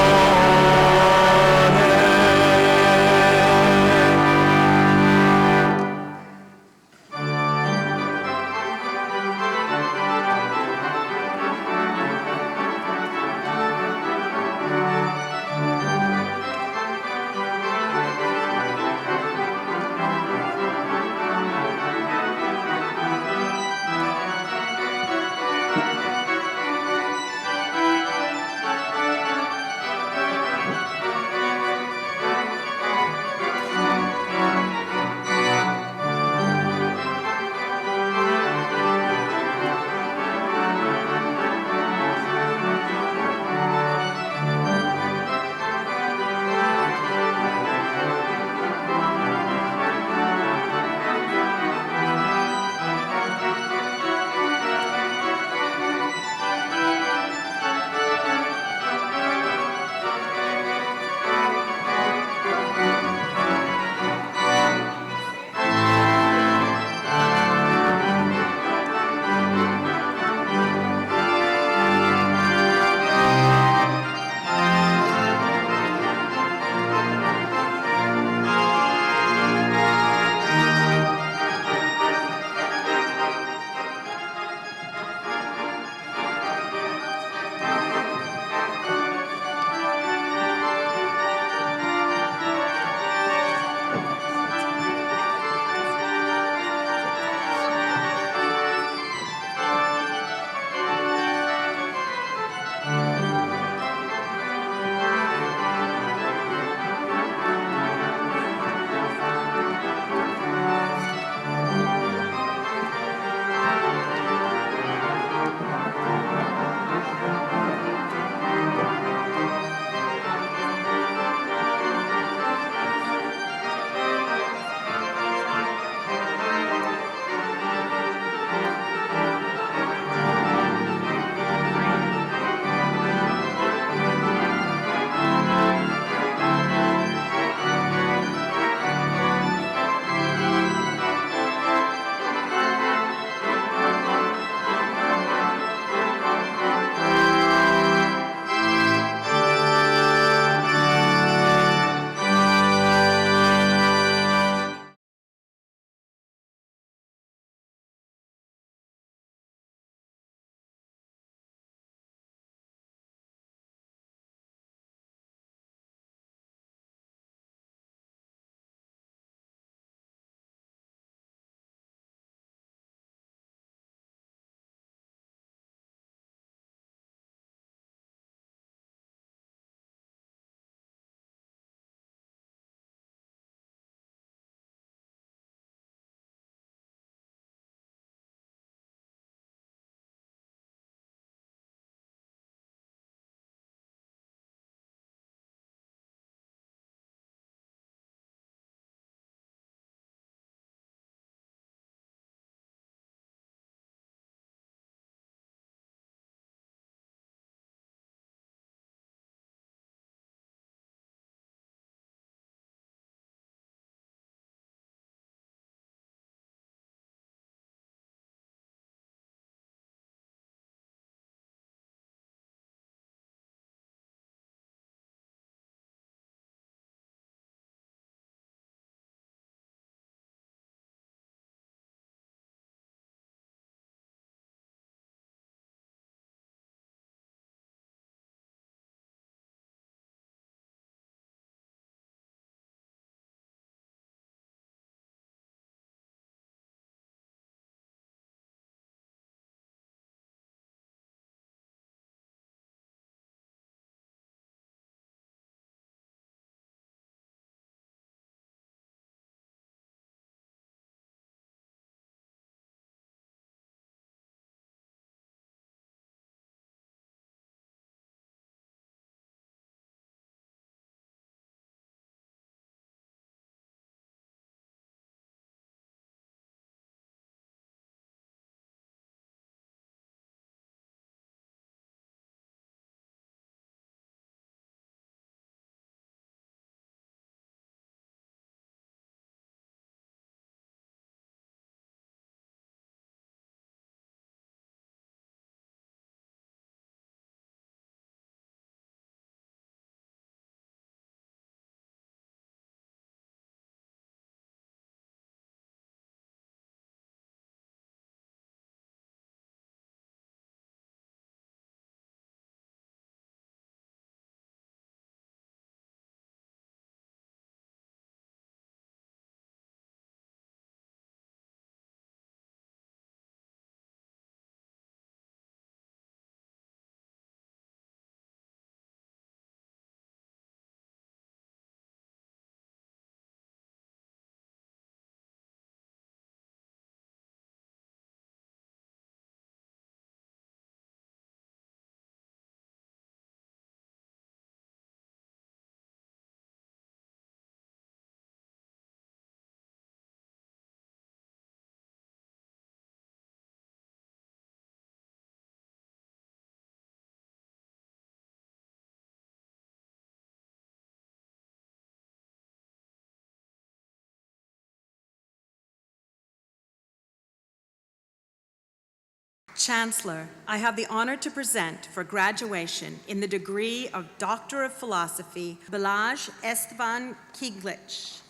Chancellor, I have the honor to present for graduation in the degree of Doctor of Philosophy, Balázs Esteban Kiglich.